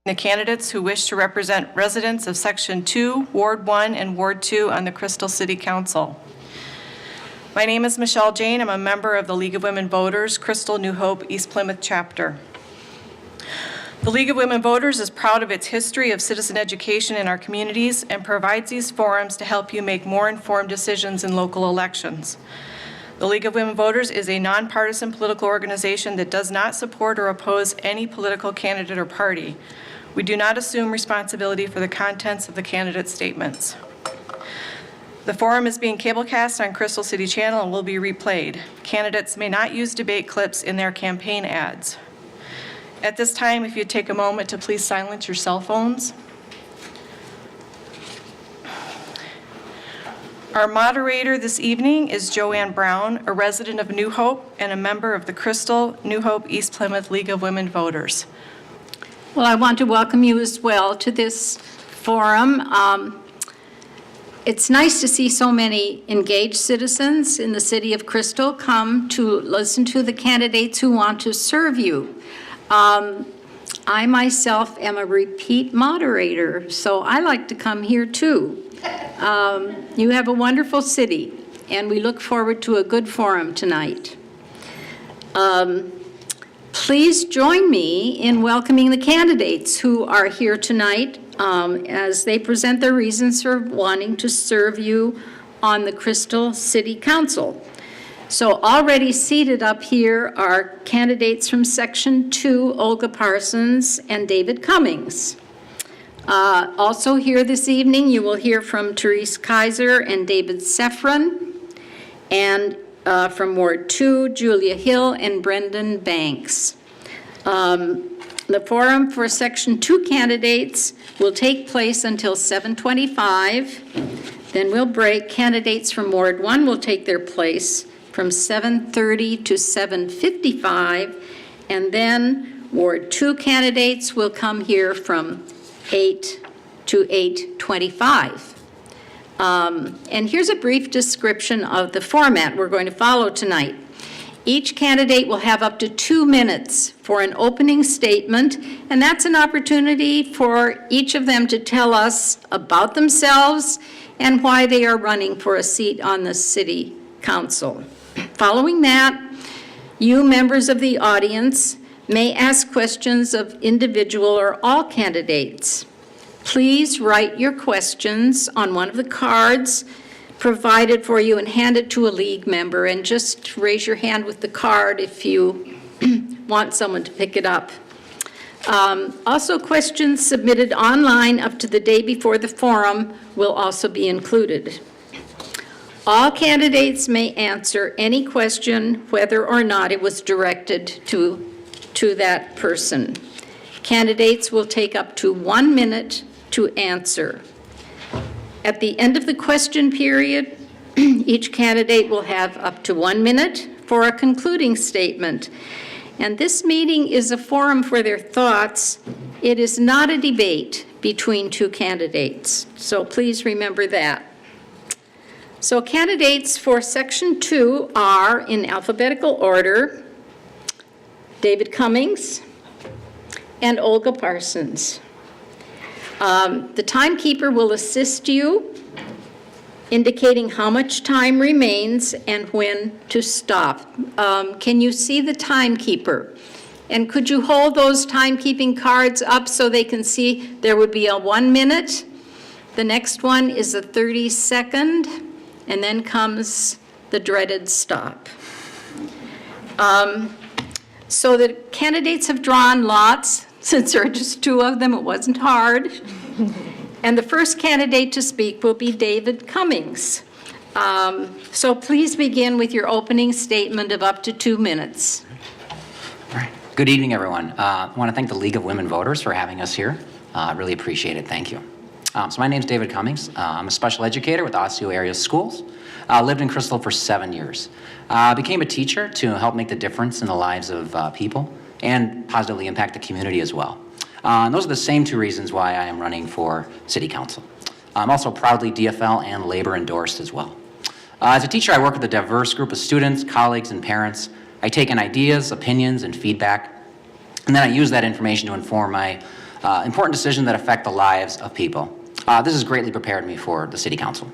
The candidates who wish to represent residents of Section 2, Ward 1, and Ward 2 on the Crystal City Council. My name is Michelle Jane. I'm a member of the League of Women Voters, Crystal New Hope, East Plymouth chapter. The League of Women Voters is proud of its history of citizen education in our communities and provides these forums to help you make more informed decisions in local elections. The League of Women Voters is a nonpartisan political organization that does not support or oppose any political candidate or party. We do not assume responsibility for the contents of the candidate statements. The forum is being cablecast on Crystal City Channel and will be replayed. Candidates may not use debate clips in their campaign ads. At this time, if you'd take a moment to please silence your cell phones. Our moderator this evening is Joanne Brown, a resident of New Hope and a member of the Crystal New Hope East Plymouth League of Women Voters. Well, I want to welcome you as well to this forum. It's nice to see so many engaged citizens in the city of Crystal come to listen to the candidates who want to serve you. I myself am a repeat moderator, so I like to come here too. You have a wonderful city, and we look forward to a good forum tonight. Please join me in welcoming the candidates who are here tonight as they present their reasons for wanting to serve you on the Crystal City Council. So already seated up here are candidates from Section 2, Olga Parsons and David Cummings. Also here this evening, you will hear from Teresa Kaiser and David Safran, and from Ward 2, Julia Hill and Brendon Banks. The forum for Section 2 candidates will take place until 7:25. Then we'll break. Candidates from Ward 1 will take their place from 7:30 to 7:55. And then Ward 2 candidates will come here from 8 to 8:25. And here's a brief description of the format we're going to follow tonight. Each candidate will have up to 2 minutes for an opening statement, and that's an opportunity for each of them to tell us about themselves and why they are running for a seat on the city council. Following that, you members of the audience may ask questions of individual or all candidates. Please write your questions on one of the cards provided for you and hand it to a league member, and just raise your hand with the card if you want someone to pick it up. Also, questions submitted online up to the day before the forum will also be included. All candidates may answer any question whether or not it was directed to that person. Candidates will take up to 1 minute to answer. At the end of the question period, each candidate will have up to 1 minute for a concluding statement. And this meeting is a forum for their thoughts. It is not a debate between two candidates. So please remember that. So candidates for Section 2 are, in alphabetical order, David Cummings and Olga Parsons. The timekeeper will assist you, indicating how much time remains and when to stop. Can you see the timekeeper? And could you hold those timekeeping cards up so they can see there would be a 1 minute? The next one is a 30-second, and then comes the dreaded stop. So the candidates have drawn lots. Since there are just 2 of them, it wasn't hard. And the first candidate to speak will be David Cummings. So please begin with your opening statement of up to 2 minutes. All right. Good evening, everyone. I want to thank the League of Women Voters for having us here. Really appreciate it. Thank you. So my name is David Cummings. I'm a special educator with Osseo area schools. Lived in Crystal for 7 years. Became a teacher to help make the difference in the lives of people and positively impact the community as well. And those are the same 2 reasons why I am running for City Council. I'm also proudly DFL and labor endorsed as well. As a teacher, I work with a diverse group of students, colleagues, and parents. I take in ideas, opinions, and feedback, and then I use that information to inform my important decisions that affect the lives of people. This has greatly prepared me for the City Council.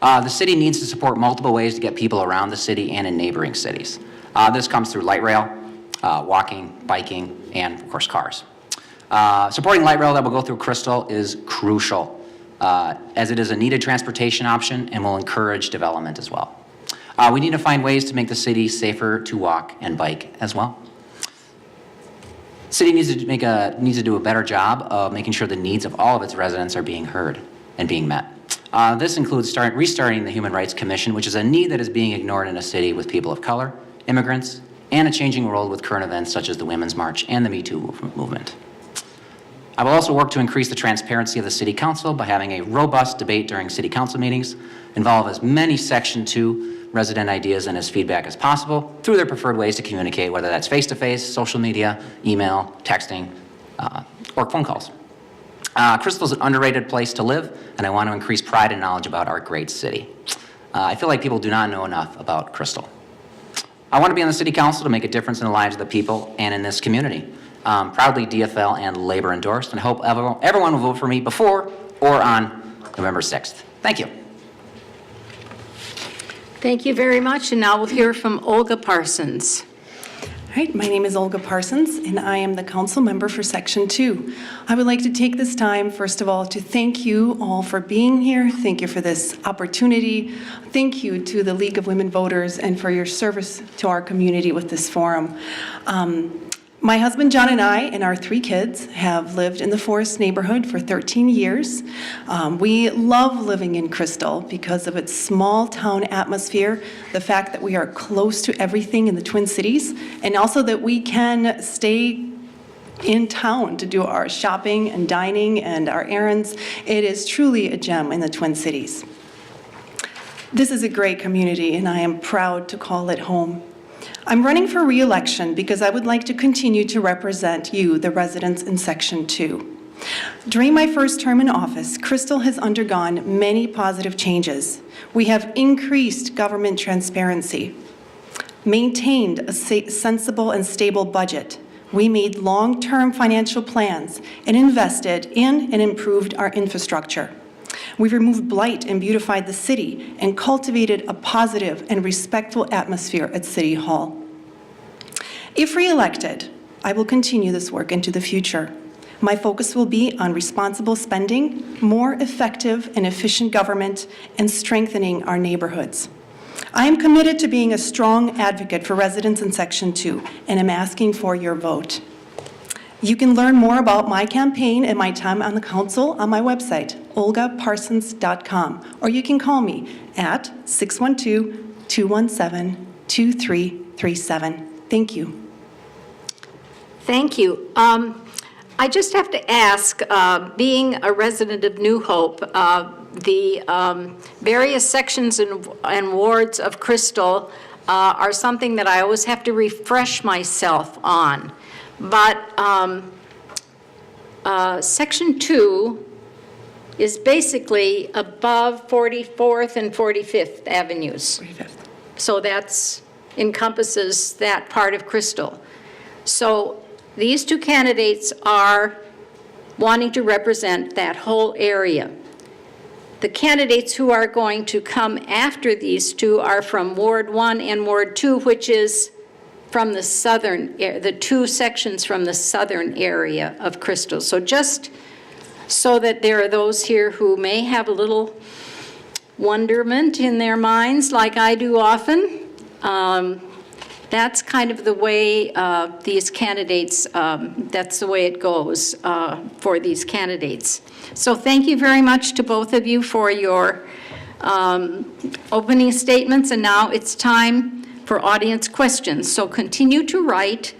The city needs to support multiple ways to get people around the city and in neighboring cities. This comes through light rail, walking, biking, and of course cars. Supporting light rail that will go through Crystal is crucial, as it is a needed transportation option and will encourage development as well. We need to find ways to make the city safer to walk and bike as well. The city needs to do a better job of making sure the needs of all of its residents are being heard and being met. This includes restarting the Human Rights Commission, which is a need that is being ignored in a city with people of color, immigrants, and a changing world with current events such as the Women's March and the Me Too movement. I will also work to increase the transparency of the City Council by having a robust debate during City Council meetings, involve as many Section 2 resident ideas and as feedback as possible through their preferred ways to communicate, whether that's face-to-face, social media, email, texting, or phone calls. Crystal is an underrated place to live, and I want to increase pride and knowledge about our great city. I feel like people do not know enough about Crystal. I want to be on the City Council to make a difference in the lives of the people and in this community. Proudly DFL and Labor endorsed, and hope everyone will vote for me before or on November 6th. Thank you. Thank you very much, and now we'll hear from Olga Parsons. All right, my name is Olga Parsons, and I am the council member for Section 2. I would like to take this time, first of all, to thank you all for being here. Thank you for this opportunity. Thank you to the League of Women Voters and for your service to our community with this forum. My husband, John, and I, and our 3 kids have lived in the Forest neighborhood for 13 years. We love living in Crystal because of its small town atmosphere, the fact that we are close to everything in the Twin Cities, and also that we can stay in town to do our shopping and dining and our errands. It is truly a gem in the Twin Cities. This is a great community, and I am proud to call it home. I'm running for re-election because I would like to continue to represent you, the residents in Section 2. During my first term in office, Crystal has undergone many positive changes. We have increased government transparency, maintained a sensible and stable budget. We made long-term financial plans and invested in and improved our infrastructure. We've removed blight and beautified the city and cultivated a positive and respectful atmosphere at City Hall. If re-elected, I will continue this work into the future. My focus will be on responsible spending, more effective and efficient government, and strengthening our neighborhoods. I am committed to being a strong advocate for residents in Section 2, and am asking for your vote. You can learn more about my campaign and my time on the council on my website, olgaparsons.com, or you can call me at 612-217-2337. Thank you. Thank you. I just have to ask, being a resident of New Hope, the various sections and wards of Crystal are something that I always have to refresh myself on. But Section 2 is basically above 44th and 45th Avenues. 45th. So that's encompasses that part of Crystal. So these 2 candidates are wanting to represent that whole area. The candidates who are going to come after these 2 are from Ward 1 and Ward 2, which is from the southern, the 2 sections from the southern area of Crystal. So just so that there are those here who may have a little wonderment in their minds, like I do often, that's kind of the way these candidates, that's the way it goes for these candidates. So thank you very much to both of you for your opening statements, and now it's time for audience questions. So continue to write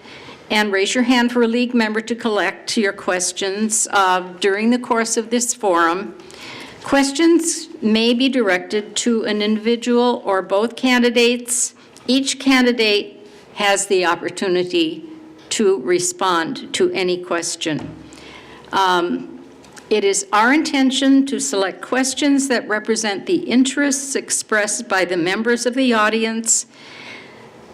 and raise your hand for a league member to collect your questions during the course of this forum. Questions may be directed to an individual or both candidates. Each candidate has the opportunity to respond to any question. It is our intention to select questions that represent the interests expressed by the members of the audience.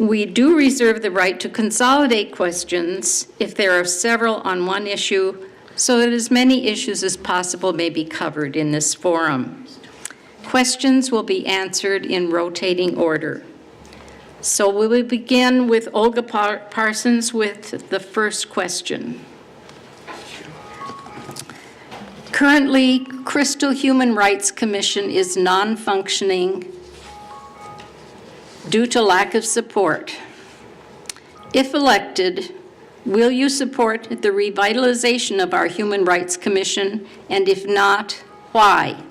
We do reserve the right to consolidate questions if there are several on one issue so that as many issues as possible may be covered in this forum. Questions will be answered in rotating order. So we will begin with Olga Parsons with the first question. Currently, Crystal Human Rights Commission is non-functioning due to lack of support. If elected, will you support the revitalization of our Human Rights Commission? And if not, why?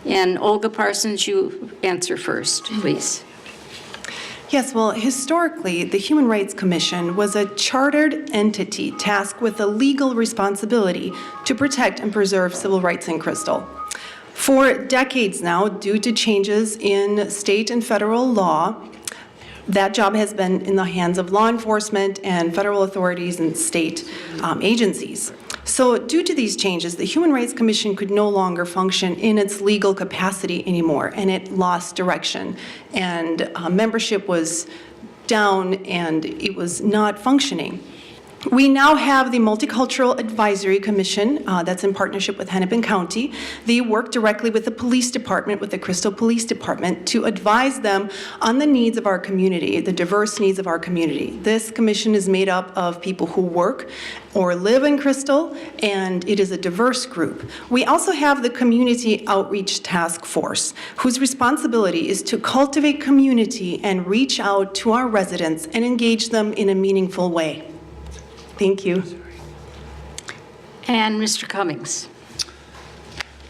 And Olga Parsons, you answer first, please. Yes, well, historically, the Human Rights Commission was a chartered entity tasked with the legal responsibility to protect and preserve civil rights in Crystal. For decades now, due to changes in state and federal law, that job has been in the hands of law enforcement and federal authorities and state agencies. So due to these changes, the Human Rights Commission could no longer function in its legal capacity anymore, and it lost direction. And membership was down, and it was not functioning. We now have the Multicultural Advisory Commission that's in partnership with Hennepin County. They work directly with the police department, with the Crystal Police Department, to advise them on the needs of our community, the diverse needs of our community. This commission is made up of people who work or live in Crystal, and it is a diverse group. We also have the Community Outreach Task Force, whose responsibility is to cultivate community and reach out to our residents and engage them in a meaningful way. Thank you. And Mr. Cummings.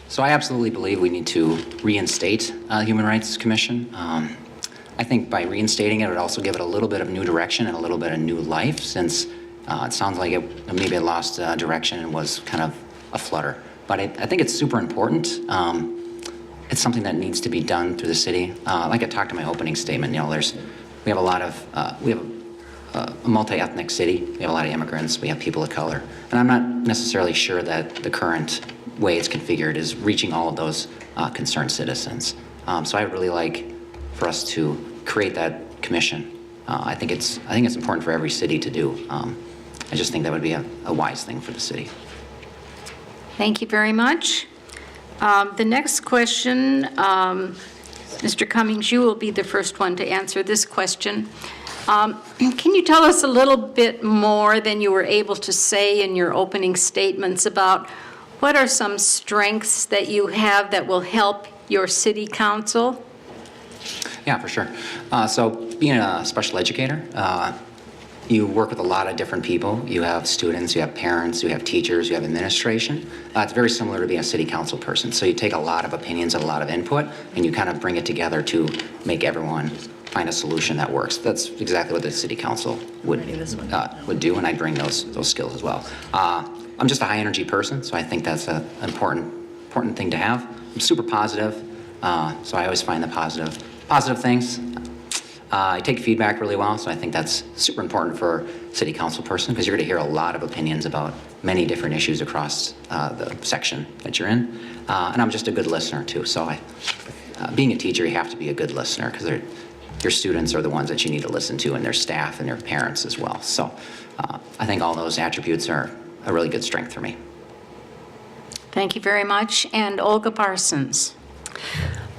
So I absolutely believe we need to reinstate the Human Rights Commission. I think by reinstating it would also give it a little bit of new direction and a little bit of new life, since it sounds like it maybe it lost direction and was kind of a flutter. But I think it's super important. It's something that needs to be done through the city. Like I talked in my opening statement, we have a lot of, we have a multi-ethnic city. We have a lot of immigrants. We have people of color. And I'm not necessarily sure that the current way it's configured is reaching all of those concerned citizens. So I would really like for us to create that commission. I think it's important for every city to do. I just think that would be a wise thing for the city. Thank you very much. The next question, Mr. Cummings, you will be the first one to answer this question. Can you tell us a little bit more than you were able to say in your opening statements about what are some strengths that you have that will help your city council? Yeah, for sure. So being a special educator, you work with a lot of different people. You have students, you have parents, you have teachers, you have administration. It's very similar to being a city council person. So you take a lot of opinions and a lot of input, and you kind of bring it together to make everyone find a solution that works. That's exactly what the city council would do, and I bring those skills as well. I'm just a high energy person, so I think that's an important thing to have. I'm super positive, so I always find the positive things. I take feedback really well, so I think that's super important for a city council person, because you're going to hear a lot of opinions about many different issues across the section that you're in. And I'm just a good listener too. So being a teacher, you have to be a good listener, because your students are the ones that you need to listen to, and their staff and their parents as well. So I think all those attributes are a really good strength for me. Thank you very much. And Olga Parsons.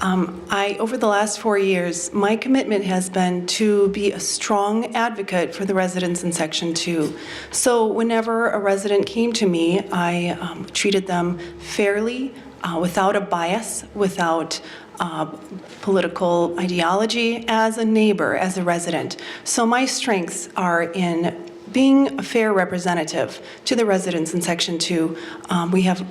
Over the last 4 years, my commitment has been to be a strong advocate for the residents in Section 2. So whenever a resident came to me, I treated them fairly, without a bias, without political ideology, as a neighbor, as a resident. So my strengths are in being a fair representative to the residents in Section 2. We have,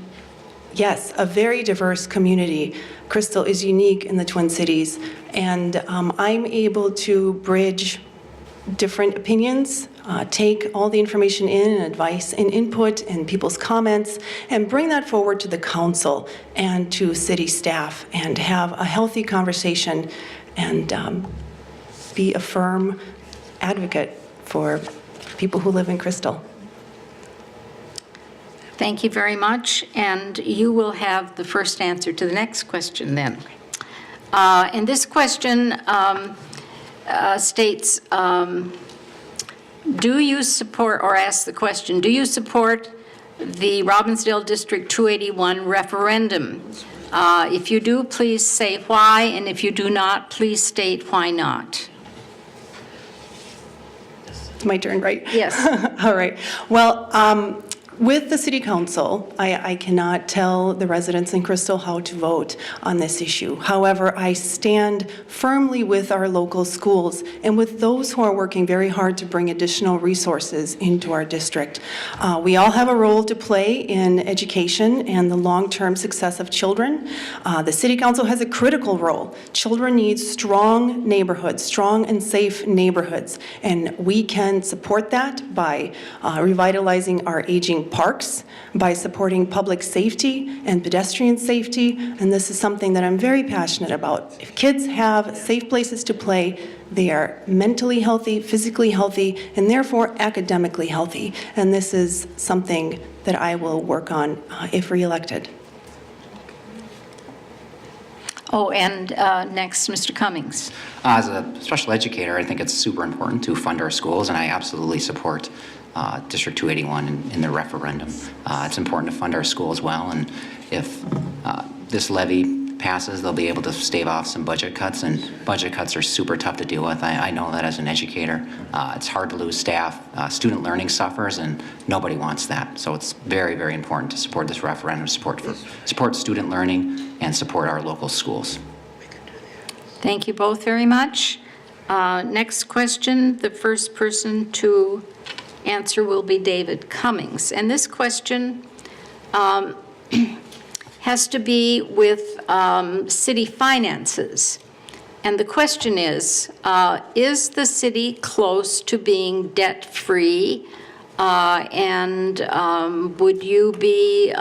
yes, a very diverse community. Crystal is unique in the Twin Cities, and I'm able to bridge different opinions, take all the information in and advice and input and people's comments, and bring that forward to the council and to city staff, and have a healthy conversation, and be a firm advocate for people who live in Crystal. Thank you very much, and you will have the first answer to the next question then. And this question states, do you support, or asks the question, do you support the Robbinsdale District 281 referendum? If you do, please say why, and if you do not, please state why not. It's my turn, right? Yes. All right. Well, with the City Council, I cannot tell the residents in Crystal how to vote on this issue. However, I stand firmly with our local schools and with those who are working very hard to bring additional resources into our district. We all have a role to play in education and the long-term success of children. The City Council has a critical role. Children need strong neighborhoods, strong and safe neighborhoods, and we can support that by revitalizing our aging parks, by supporting public safety and pedestrian safety, and this is something that I'm very passionate about. If kids have safe places to play, they are mentally healthy, physically healthy, and therefore academically healthy, and this is something that I will work on if reelected. Oh, and next, Mr. Cummings. As a special educator, I think it's super important to fund our schools, and I absolutely support District 281 in the referendum. It's important to fund our schools well, and if this levy passes, they'll be able to stave off some budget cuts, and budget cuts are super tough to deal with. I know that as an educator. It's hard to lose staff. Student learning suffers, and nobody wants that. So it's very, very important to support this referendum, support student learning, and support our local schools. Thank you both very much. Next question, the first person to answer will be David Cummings. And this question has to be with city finances. And the question is the city close to being debt-free? And would you be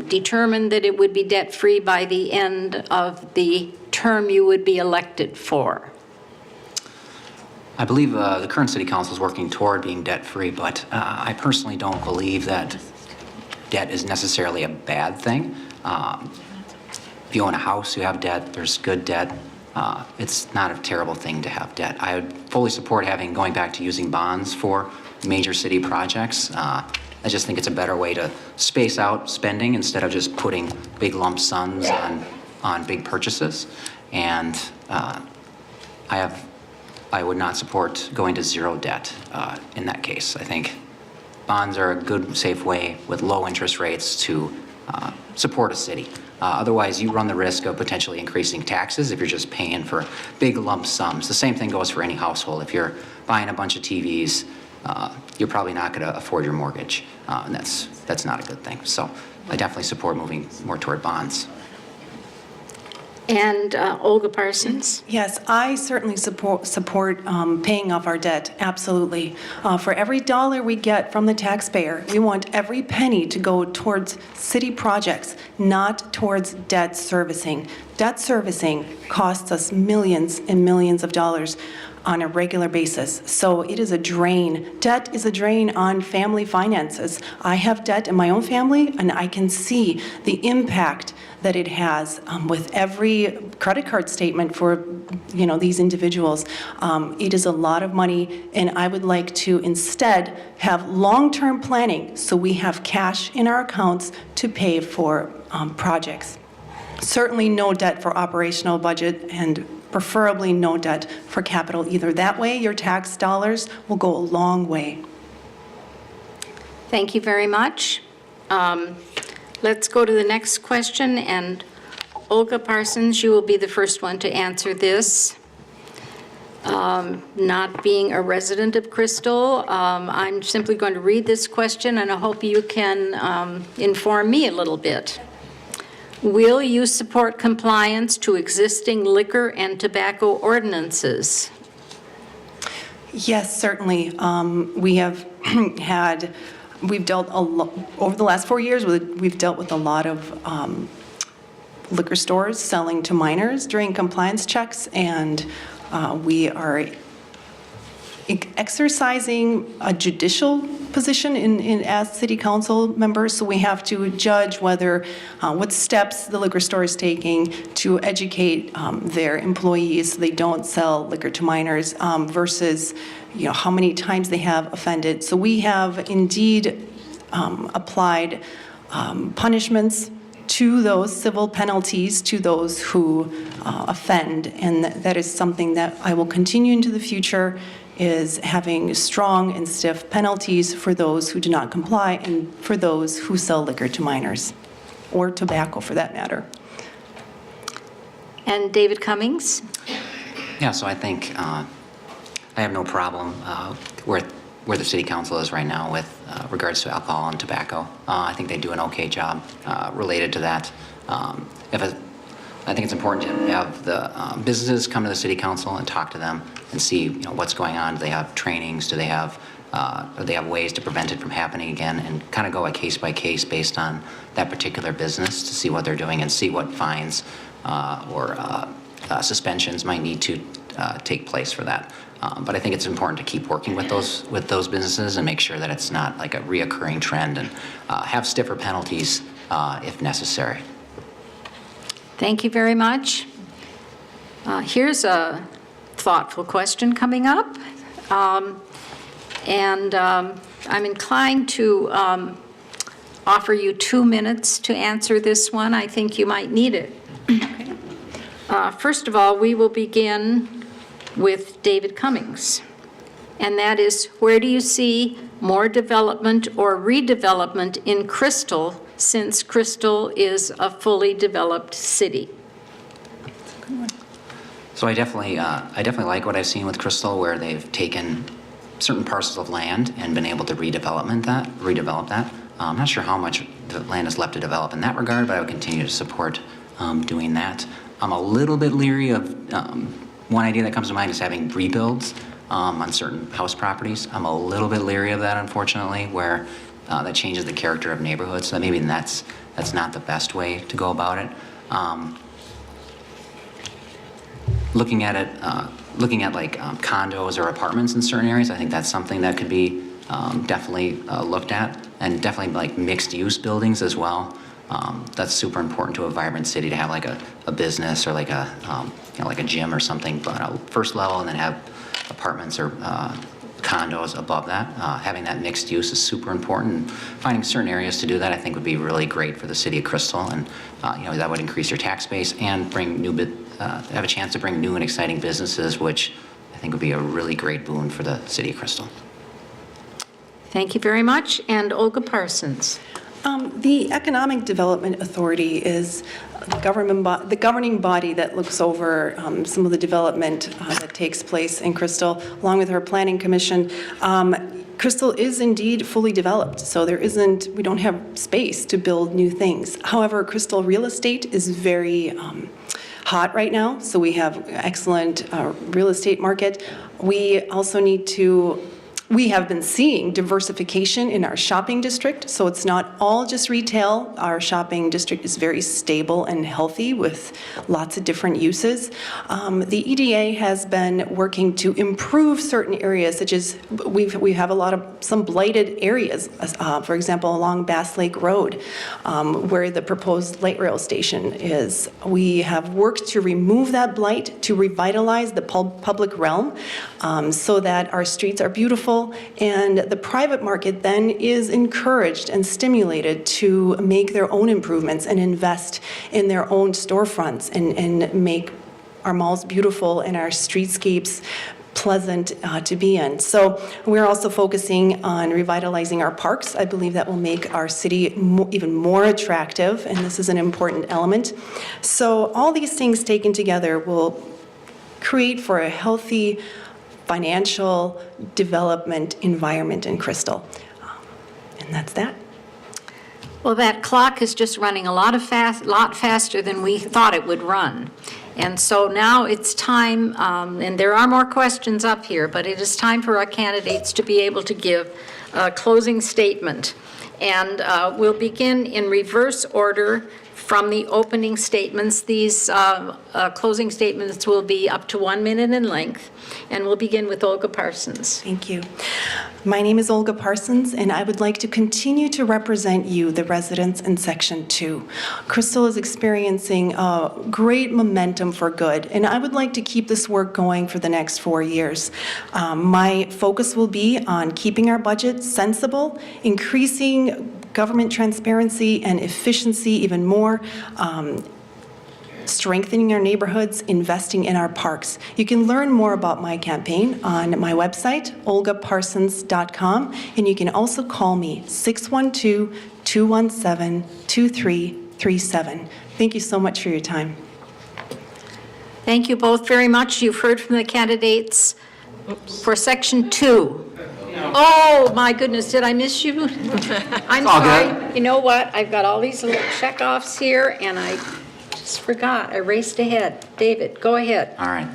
determined that it would be debt-free by the end of the term you would be elected for? I believe the current city council is working toward being debt-free, but I personally don't believe that debt is necessarily a bad thing. If you own a house, you have debt, there's good debt. It's not a terrible thing to have debt. I would fully support going back to using bonds for major city projects. I just think it's a better way to space out spending instead of just putting big lump sums on big purchases. And I would not support going to zero debt in that case. I think bonds are a good, safe way with low interest rates to support a city. Otherwise, you run the risk of potentially increasing taxes if you're just paying for big lump sums. The same thing goes for any household. If you're buying a bunch of TVs, you're probably not going to afford your mortgage, and that's not a good thing. So I definitely support moving more toward bonds. And Olga Parsons? Yes, I certainly support paying off our debt, absolutely. For every dollar we get from the taxpayer, we want every penny to go towards city projects, not towards debt servicing. Debt servicing costs us millions and millions of dollars on a regular basis. So it is a drain. Debt is a drain on family finances. I have debt in my own family, and I can see the impact that it has with every credit card statement for these individuals. It is a lot of money, and I would like to instead have long-term planning so we have cash in our accounts to pay for projects. Certainly no debt for operational budget, and preferably no debt for capital either. That way your tax dollars will go a long way. Thank you very much. Let's go to the next question, and Olga Parsons, you will be the first one to answer this. Not being a resident of Crystal, I'm simply going to read this question, and I hope you can inform me a little bit. Will you support compliance to existing liquor and tobacco ordinances? Yes, certainly. We have we've dealt a lot, over the last 4 years, we've dealt with a lot of liquor stores selling to minors during compliance checks, and we are exercising a judicial position as city council members, so we have to judge what steps the liquor store is taking to educate their employees so they don't sell liquor to minors versus how many times they have offended. So we have indeed applied punishments to those civil penalties to those who offend, and that is something that I will continue into the future, is having strong and stiff penalties for those who do not comply and for those who sell liquor to minors, or tobacco for that matter. And David Cummings? Yeah, so I think I have no problem where the city council is right now with regards to alcohol and tobacco. I think they do an okay job related to that. I think it's important to have the businesses come to the city council and talk to them and see, what's going on. Do they have trainings? Do they have ways to prevent it from happening again? And kind of go a case by case based on that particular business to see what they're doing and see what fines or suspensions might need to take place for that. But I think it's important to keep working with those businesses and make sure that it's not like a reoccurring trend, and have stiffer penalties if necessary. Thank you very much. Here's a thoughtful question coming up. I'm inclined to offer you 2 minutes to answer this one. I think you might need it. First of all, we will begin with David Cummings, and that is, where do you see more development or redevelopment in Crystal, since Crystal is a fully developed city? So I definitely like what I've seen with Crystal, where they've taken certain parcels of land and been able to redevelop that. I'm not sure how much the land is left to develop in that regard, but I would continue to support doing that. I'm a little bit leery of one idea that comes to mind is having rebuilds on certain house properties. I'm a little bit leery of that, unfortunately, where that changes the character of neighborhoods. So maybe that's not the best way to go about it. Looking at like condos or apartments in certain areas, I think that's something that could be definitely looked at, and definitely like mixed use buildings as well. That's super important to a vibrant city, to have like a business or like a like a gym or something, but first level, and then have apartments or condos above that. Having that mixed use is super important, and finding certain areas to do that I think would be really great for the city of Crystal, and that would increase your tax base and bring have a chance to bring new and exciting businesses, which I think would be a really great boon for the city of Crystal. Thank you very much. And Olga Parsons. The Economic Development Authority is the governing body that looks over some of the development that takes place in Crystal, along with our Planning Commission. Crystal is indeed fully developed, so we don't have space to build new things. However, Crystal real estate is very hot right now, so we have excellent real estate market. We also we have been seeing diversification in our shopping district, so it's not all just retail. Our shopping district is very stable and healthy with lots of different uses. The EDA has been working to improve certain areas, such as we have some blighted areas, for example, along Bass Lake Road, where the proposed light rail station is. We have worked to remove that blight, to revitalize the public realm, so that our streets are beautiful, and the private market then is encouraged and stimulated to make their own improvements and invest in their own storefronts and make our malls beautiful and our streetscapes pleasant to be in. So we're also focusing on revitalizing our parks. I believe that will make our city even more attractive, and this is an important element. So all these things taken together will create for a healthy financial development environment in Crystal. And that's that. Well, that clock is just running a lot faster than we thought it would run. And so now it's time, and there are more questions up here, but it is time for our candidates to be able to give a closing statement. And we'll begin in reverse order from the opening statements. These closing statements will be up to 1 minute in length, and we'll begin with Olga Parsons. Thank you. My name is Olga Parsons, and I would like to continue to represent you, the residents in Section 2. Crystal is experiencing great momentum for good, and I would like to keep this work going for the next 4 years. My focus will be on keeping our budget sensible, increasing government transparency and efficiency even more, strengthening our neighborhoods, investing in our parks. You can learn more about my campaign on my website, olgaparsons.com, and you can also call me, 612-217-2337. Thank you so much for your time. Thank you both very much. You've heard from the candidates for Section 2. Oh, my goodness, did I miss you? I'm all sorry. good. You know what? I've got all these little checkoffs here, and I just forgot. I raced ahead. David, go ahead. All right.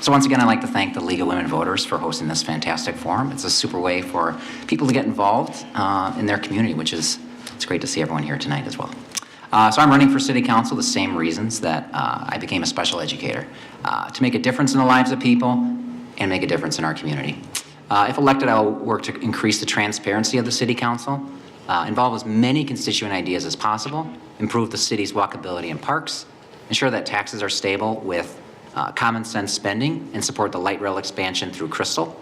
So once again, I'd like to thank the League of Women Voters for hosting this fantastic forum. It's a super way for people to get involved in their community, which is, it's great to see everyone here tonight as well. So I'm running for City Council, the same reasons that I became a special educator, to make a difference in the lives of people and make a difference in our community. If elected, I will work to increase the transparency of the City Council, involve as many constituent ideas as possible, improve the city's walkability and parks, ensure that taxes are stable with common sense spending, and support the light rail expansion through Crystal.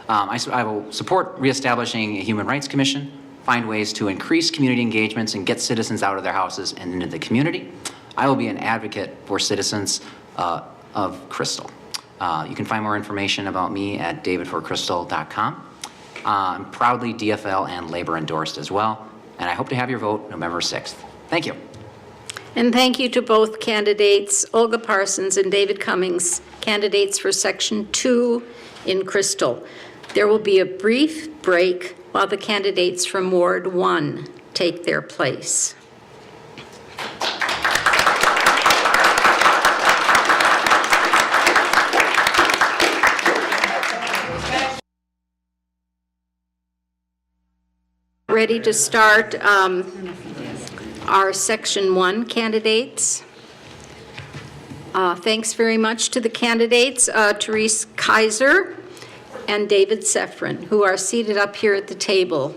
I will support reestablishing a Human Rights Commission, find ways to increase community engagements and get citizens out of their houses and into the community. I will be an advocate for citizens of Crystal. You can find more information about me at davidforcrystal.com. I'm proudly DFL and labor endorsed as well, and I hope to have your vote November 6th. Thank you. And thank you to both candidates, Olga Parsons and David Cummings, candidates for Section 2 in Crystal. There will be a brief break while the candidates from Ward 1 take their place. Ready to start our Section 1 candidates. Thanks very much to the candidates, Teresa Kaiser and David Safran, who are seated up here at the table.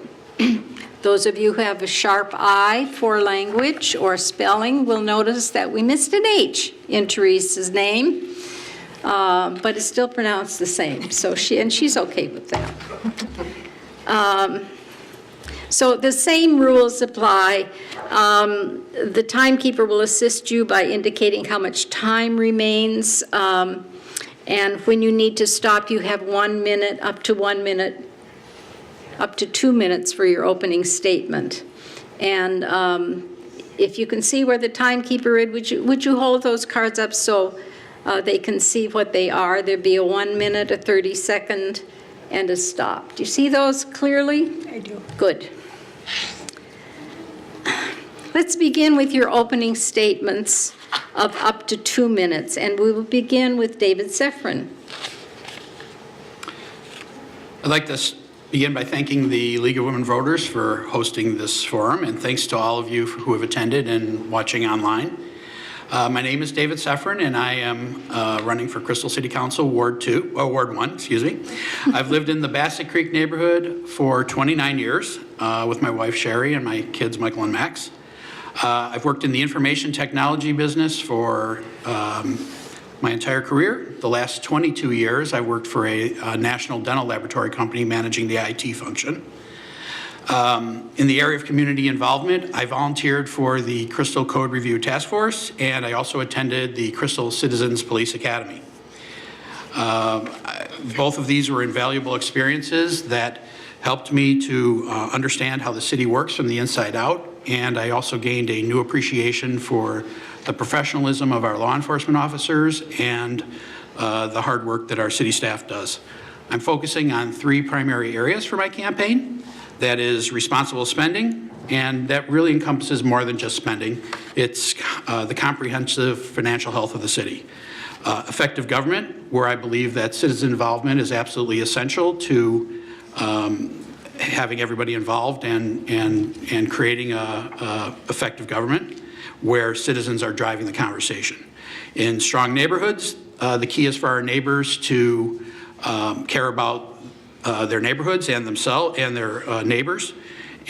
Those of you who have a sharp eye for language or spelling will notice that we missed an H in Teresa's name, but it's still pronounced the same. So she's okay with that. So the same rules apply. The timekeeper will assist you by indicating how much time remains. And when you need to stop, you have 1 minute, up to 1 minute, up to 2 minutes for your opening statement. And if you can see where the timekeeper is, would you hold those cards up so they can see what they are? There'd be a 1 minute, a 30-second, and a stop. Do you see those clearly? I do. Good. Let's begin with your opening statements of up to 2 minutes, and we will begin with David Safran. I'd like to begin by thanking the League of Women Voters for hosting this forum, and thanks to all of you who have attended and watching online. My name is David Safran, and I am running for Crystal City Council, Ward 1, excuse me. I've lived in the Bassett Creek neighborhood for 29 years with my wife, Sherry, and my kids, Michael and Max. I've worked in the information technology business for my entire career. The last 22 years, I worked for a national dental laboratory company managing the IT function. In the area of community involvement, I volunteered for the Crystal Code Review Task Force, and I also attended the Crystal Citizens Police Academy. Both of these were invaluable experiences that helped me to understand how the city works from the inside out, and I also gained a new appreciation for the professionalism of our law enforcement officers and the hard work that our city staff does. I'm focusing on 3 primary areas for my campaign. That is responsible spending, and that really encompasses more than just spending. It's the comprehensive financial health of the city. Effective government, where I believe that citizen involvement is absolutely essential to having everybody involved and creating a effective government where citizens are driving the conversation. In strong neighborhoods, the key is for our neighbors to care about their neighborhoods and themselves and their neighbors.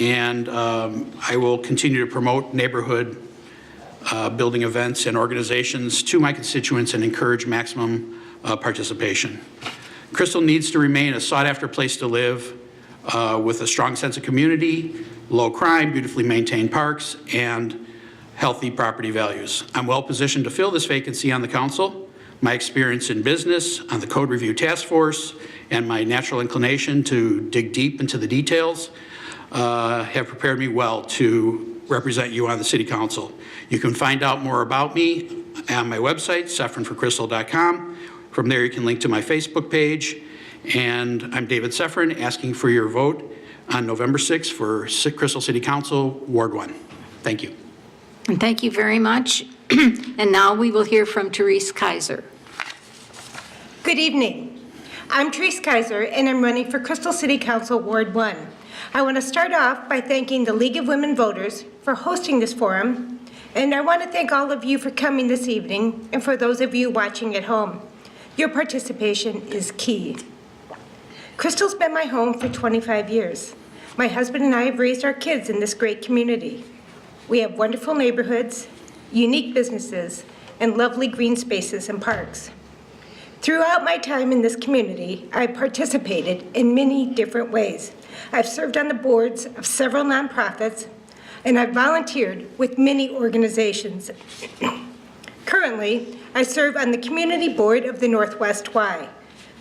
And I will continue to promote neighborhood building events and organizations to my constituents and encourage maximum participation. Crystal needs to remain a sought-after place to live with a strong sense of community, low crime, beautifully maintained parks, and healthy property values. I'm well positioned to fill this vacancy on the council. My experience in business, on the Code Review Task Force, and my natural inclination to dig deep into the details have prepared me well to represent you on the City Council. You can find out more about me on my website, safranforcrystal.com. From there, you can link to my Facebook page. And I'm David Safran, asking for your vote on November 6th for Crystal City Council, Ward 1. Thank you. And thank you very much. And now we will hear from Teresa Kaiser. Good evening. I'm Teresa Kaiser, and I'm running for Crystal City Council, Ward 1. I want to start off by thanking the League of Women Voters for hosting this forum, and I want to thank all of you for coming this evening, and for those of you watching at home. Your participation is key. Crystal's been my home for 25 years. My husband and I have raised our kids in this great community. We have wonderful neighborhoods, unique businesses, and lovely green spaces and parks. Throughout my time in this community, I participated in many different ways. I've served on the boards of several nonprofits, and I've volunteered with many organizations. Currently, I serve on the Community Board of the Northwest Y.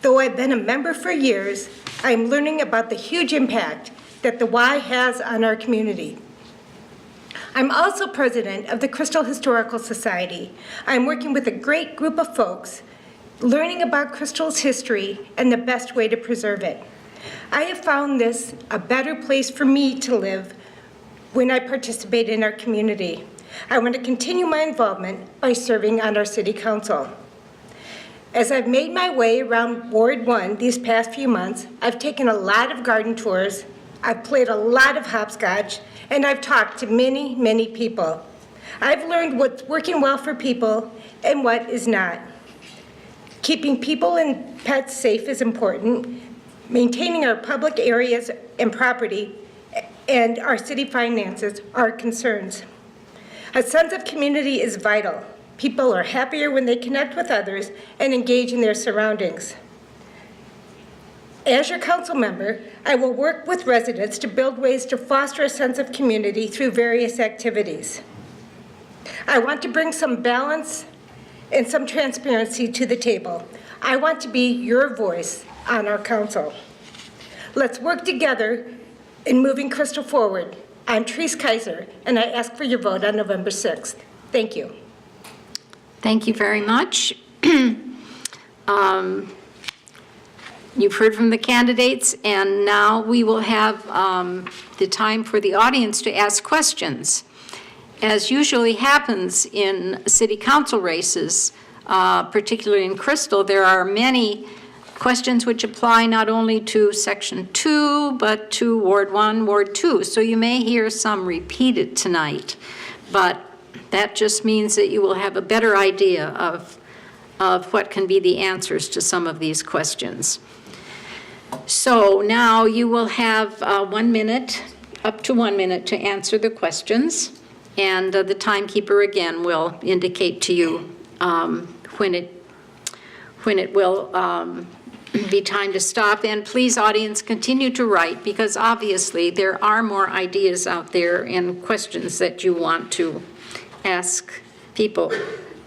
Though I've been a member for years, I'm learning about the huge impact that the Y has on our community. I'm also president of the Crystal Historical Society. I'm working with a great group of folks, learning about Crystal's history and the best way to preserve it. I have found this a better place for me to live when I participate in our community. I want to continue my involvement by serving on our city council. As I've made my way around Ward 1 these past few months, I've taken a lot of garden tours, I've played a lot of hopscotch, and I've talked to many, many people. I've learned what's working well for people and what is not. Keeping people and pets safe is important. Maintaining our public areas and property and our city finances are concerns. A sense of community is vital. People are happier when they connect with others and engage in their surroundings. As your council member, I will work with residents to build ways to foster a sense of community through various activities. I want to bring some balance and some transparency to the table. I want to be your voice on our council. Let's work together in moving Crystal forward. I'm Teresa Kaiser, and I ask for your vote on November 6th. Thank you. Thank you very much. You've heard from the candidates, and now we will have the time for the audience to ask questions. As usually happens in city council races, particularly in Crystal, there are many questions which apply not only to Section 2, but to Ward 1, Ward 2. So you may hear some repeated tonight, but that just means that you will have a better idea of what can be the answers to some of these questions. So now you will have 1 minute, up to 1 minute, to answer the questions. And the timekeeper again will indicate to you when it will be time to stop. And please, audience, continue to write, because obviously there are more ideas out there and questions that you want to ask people.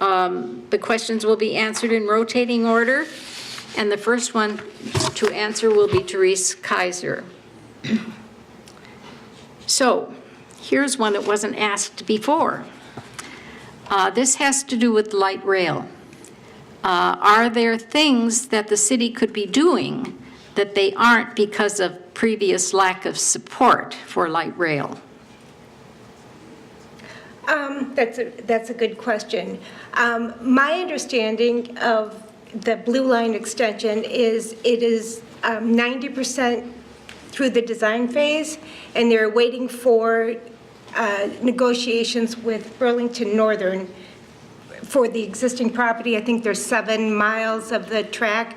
The questions will be answered in rotating order, and the first one to answer will be Teresa Kaiser. So here's one that wasn't asked before. This has to do with light rail. Are there things that the city could be doing that they aren't because of previous lack of support for light rail? That's a good question. My understanding of the Blue Line extension is it is 90% through the design phase, and they're waiting for negotiations with Burlington Northern for the existing property. I think there's 7 miles of the track.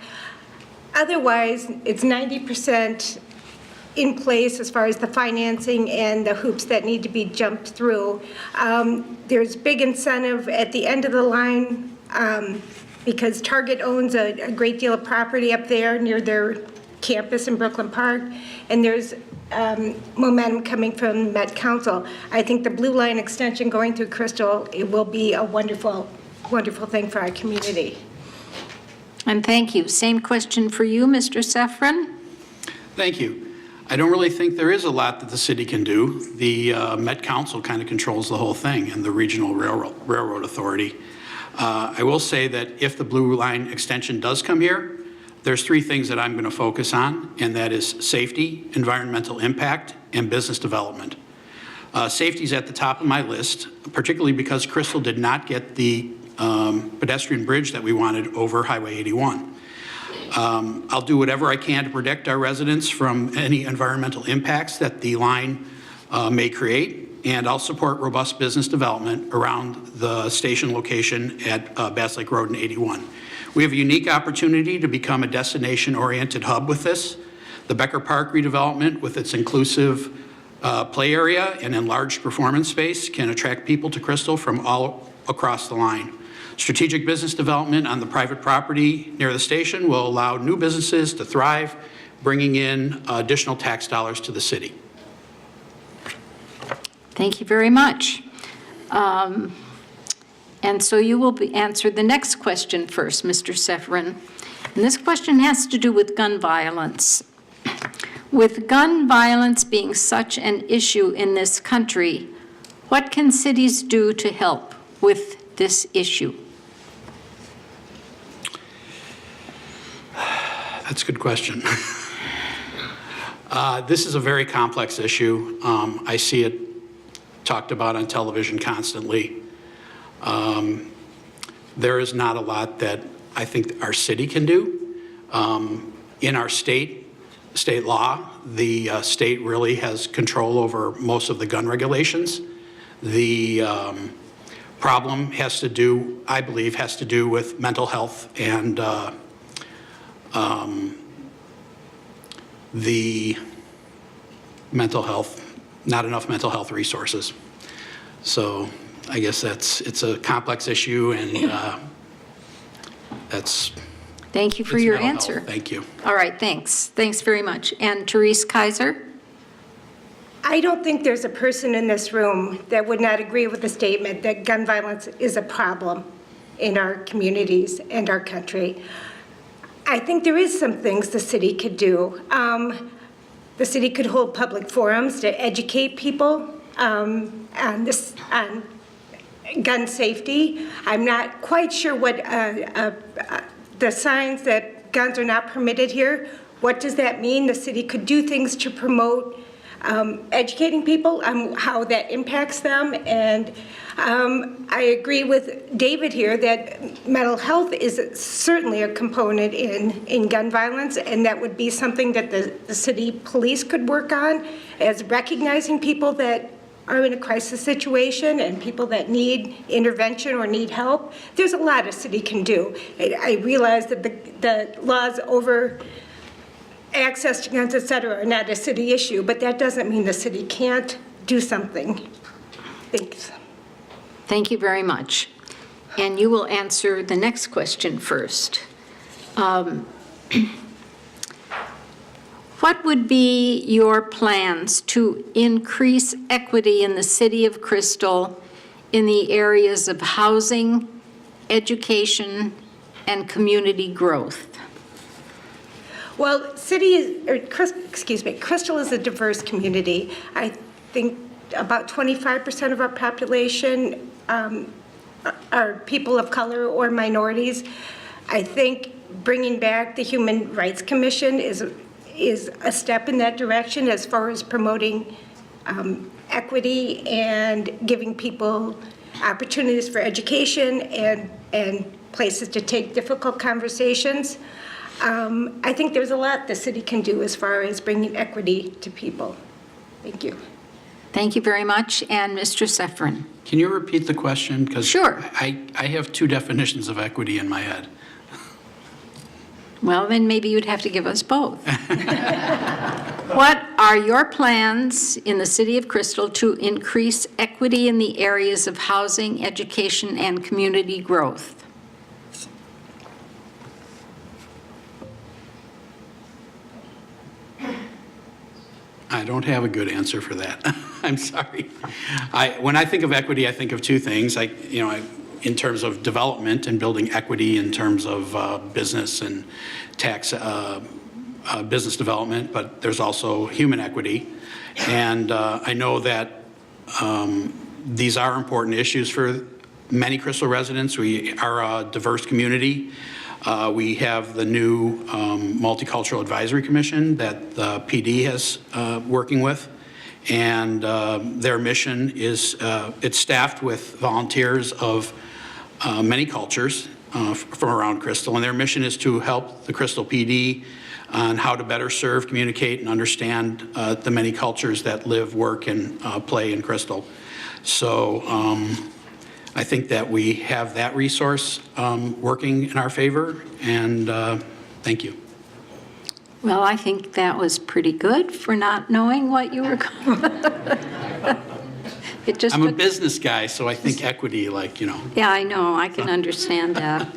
Otherwise, it's 90% in place as far as the financing and the hoops that need to be jumped through. There's big incentive at the end of the line because Target owns a great deal of property up there near their campus in Brooklyn Park, and there's momentum coming from Met Council. I think the Blue Line extension going through Crystal, it will be a wonderful, wonderful thing for our community. And thank you. Same question for you, Mr. Safran. Thank you. I don't really think there is a lot that the city can do. The Met Council kind of controls the whole thing, and the Regional Railroad Authority. I will say that if the Blue Line extension does come here, there's 3 things that I'm going to focus on, and that is safety, environmental impact, and business development. Safety is at the top of my list, particularly because Crystal did not get the pedestrian bridge that we wanted over Highway 81. I'll do whatever I can to protect our residents from any environmental impacts that the line may create, and I'll support robust business development around the station location at Bass Lake Road and 81. We have a unique opportunity to become a destination-oriented hub with this. The Becker Park redevelopment, with its inclusive play area and enlarged performance space, can attract people to Crystal from all across the line. Strategic business development on the private property near the station will allow new businesses to thrive, bringing in additional tax dollars to the city. Thank you very much. And so you will answer the next question first, Mr. Safran. And this question has to do with gun violence. With gun violence being such an issue in this country, what can cities do to help with this issue? That's a good question. This is a very complex issue. I see it talked about on television constantly. There is not a lot that I think our city can do. In our state law, the state really has control over most of the gun regulations. The problem has to do, I believe, has to do with mental health and the mental health, not enough mental health resources. So I guess it's a complex issue, and that's. Thank you for your answer. Health. Thank you. All right, thanks. Thanks very much. And Teresa Kaiser? I don't think there's a person in this room that would not agree with the statement that gun violence is a problem in our communities and our country. I think there is some things the city could do. The city could hold public forums to educate people on gun safety. I'm not quite sure what the signs that guns are not permitted here, what does that mean? The city could do things to promote educating people on how that impacts them. And I agree with David here that mental health is certainly a component in gun violence, and that would be something that the city police could work on, as recognizing people that are in a crisis situation and people that need intervention or need help. There's a lot a city can do. I realize that the laws over access to guns, et cetera, are not a city issue, but that doesn't mean the city can't do something. Thanks. Thank you very much. And you will answer the next question first. What would be your plans to increase equity in the city of Crystal in the areas of housing, education, and community growth? Well, Crystal is a diverse community. I think about 25% of our population are people of color or minorities. I think bringing back the Human Rights Commission is a step in that direction as far as promoting equity and giving people opportunities for education and places to take difficult conversations. I think there's a lot the city can do as far as bringing equity to people. Thank you. Thank you very much. And Mr. Safran? Can you repeat the question? 'Cause Sure. I have two definitions of equity in my head. Well, then maybe you'd have to give us both. What are your plans in the city of Crystal to increase equity in the areas of housing, education, and community growth? I don't have a good answer for that. I'm sorry. When I think of equity, I think of two things. In terms of development and building equity in terms of business and tax, business development, but there's also human equity. And I know that these are important issues for many Crystal residents. We are a diverse community. We have the new Multicultural Advisory Commission that the PD is working with. And their mission is, it's staffed with volunteers of many cultures from around Crystal. And their mission is to help the Crystal PD on how to better serve, communicate, and understand the many cultures that live, work, and play in Crystal. So I think that we have that resource working in our favor, and thank you. Well, I think that was pretty good for not knowing what you were going. It just I'm a took- business guy, so I think equity, Yeah, I know, I can understand that.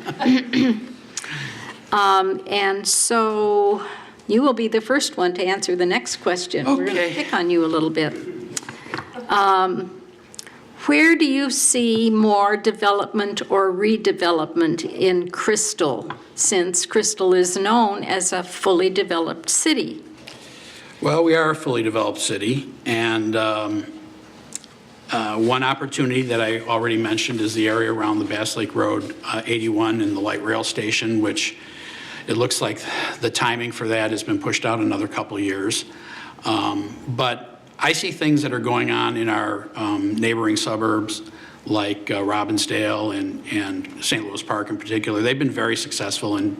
And so you will be the first one to answer the next question. We're going to Okay. pick on you a little bit. Where do you see more development or redevelopment in Crystal, since Crystal is known as a fully developed city? Well, we are a fully developed city, and one opportunity that I already mentioned is the area around the Bass Lake Road 81 and the light rail station, which it looks like the timing for that has been pushed out another couple of years. But I see things that are going on in our neighboring suburbs, like Robbinsdale and St. Louis Park in particular. They've been very successful in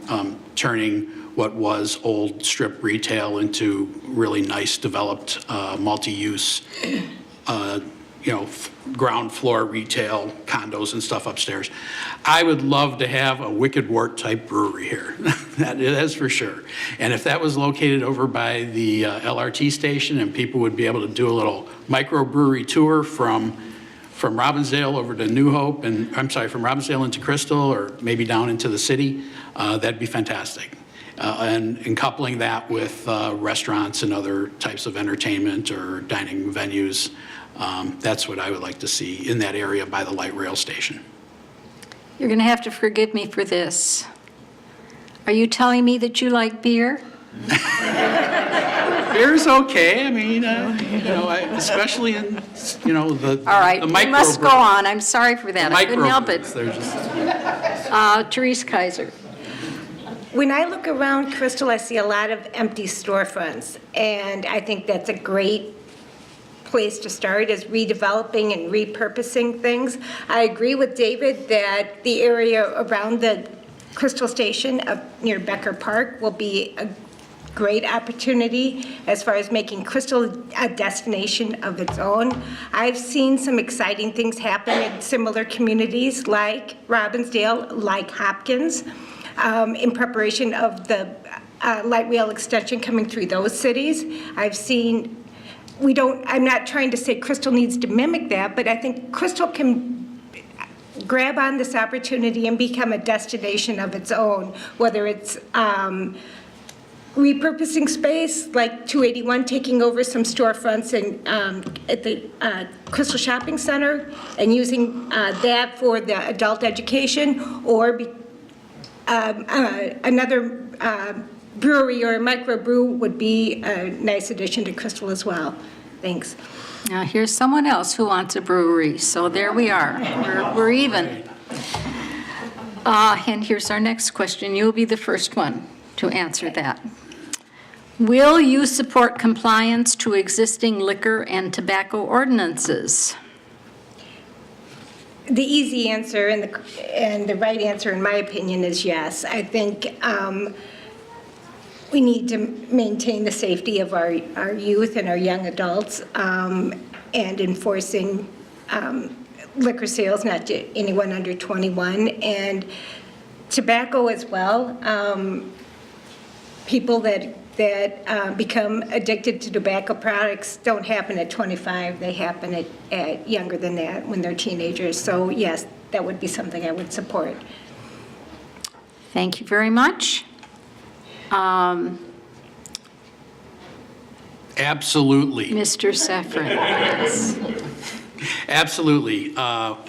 turning what was old strip retail into really nice, developed, multi-use, ground floor retail, condos and stuff upstairs. I would love to have a Wicked Wart type brewery here. That is for sure. And if that was located over by the LRT station and people would be able to do a little microbrewery tour from Robbinsdale over to New Hope, and I'm sorry, from Robbinsdale into Crystal or maybe down into the city, that'd be fantastic. And coupling that with restaurants and other types of entertainment or dining venues, that's what I would like to see in that area by the light rail station. You're going to have to forgive me for this. Are you telling me that you like beer? Beer's okay. I mean, especially in, the All right, the we must go microbrews. on. I'm sorry for that. I couldn't help it. Microbrews, they're just. Teresa Kaiser. When I look around Crystal, I see a lot of empty storefronts, and I think that's a great place to start, is redeveloping and repurposing things. I agree with David that the area around the Crystal Station up near Becker Park will be a great opportunity as far as making Crystal a destination of its own. I've seen some exciting things happen in similar communities like Robbinsdale, like Hopkins, in preparation of the light rail extension coming through those cities. I've seen, I'm not trying to say Crystal needs to mimic that, but I think Crystal can grab on this opportunity and become a destination of its own, whether it's repurposing space, like 281 taking over some storefronts at the Crystal Shopping Center and using that for the adult education, or another brewery or a microbrew would be a nice addition to Crystal as well. Thanks. Now, here's someone else who wants a brewery, so there we are. We're even. And here's our next question. You'll be the first one to answer that. Will you support compliance to existing liquor and tobacco ordinances? The easy answer and the right answer, in my opinion, is yes. I think we need to maintain the safety of our youth and our young adults, and enforcing liquor sales, not to anyone under 21, and tobacco as well. People that become addicted to tobacco products don't happen at 25, they happen at younger than that, when they're teenagers. So yes, that would be something I would support. Thank you very much. Absolutely. Mr. Safran, yes. Absolutely.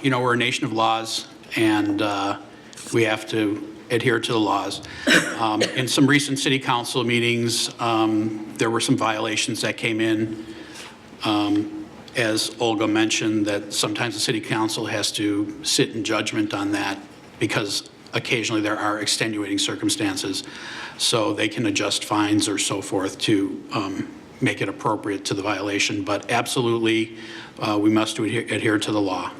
You know, we're a nation of laws, and we have to adhere to the laws. In some recent city council meetings, there were some violations that came in. As Olga mentioned, that sometimes the city council has to sit in judgment on that because occasionally there are extenuating circumstances. So they can adjust fines or so forth to make it appropriate to the violation. But absolutely, we must adhere to the law.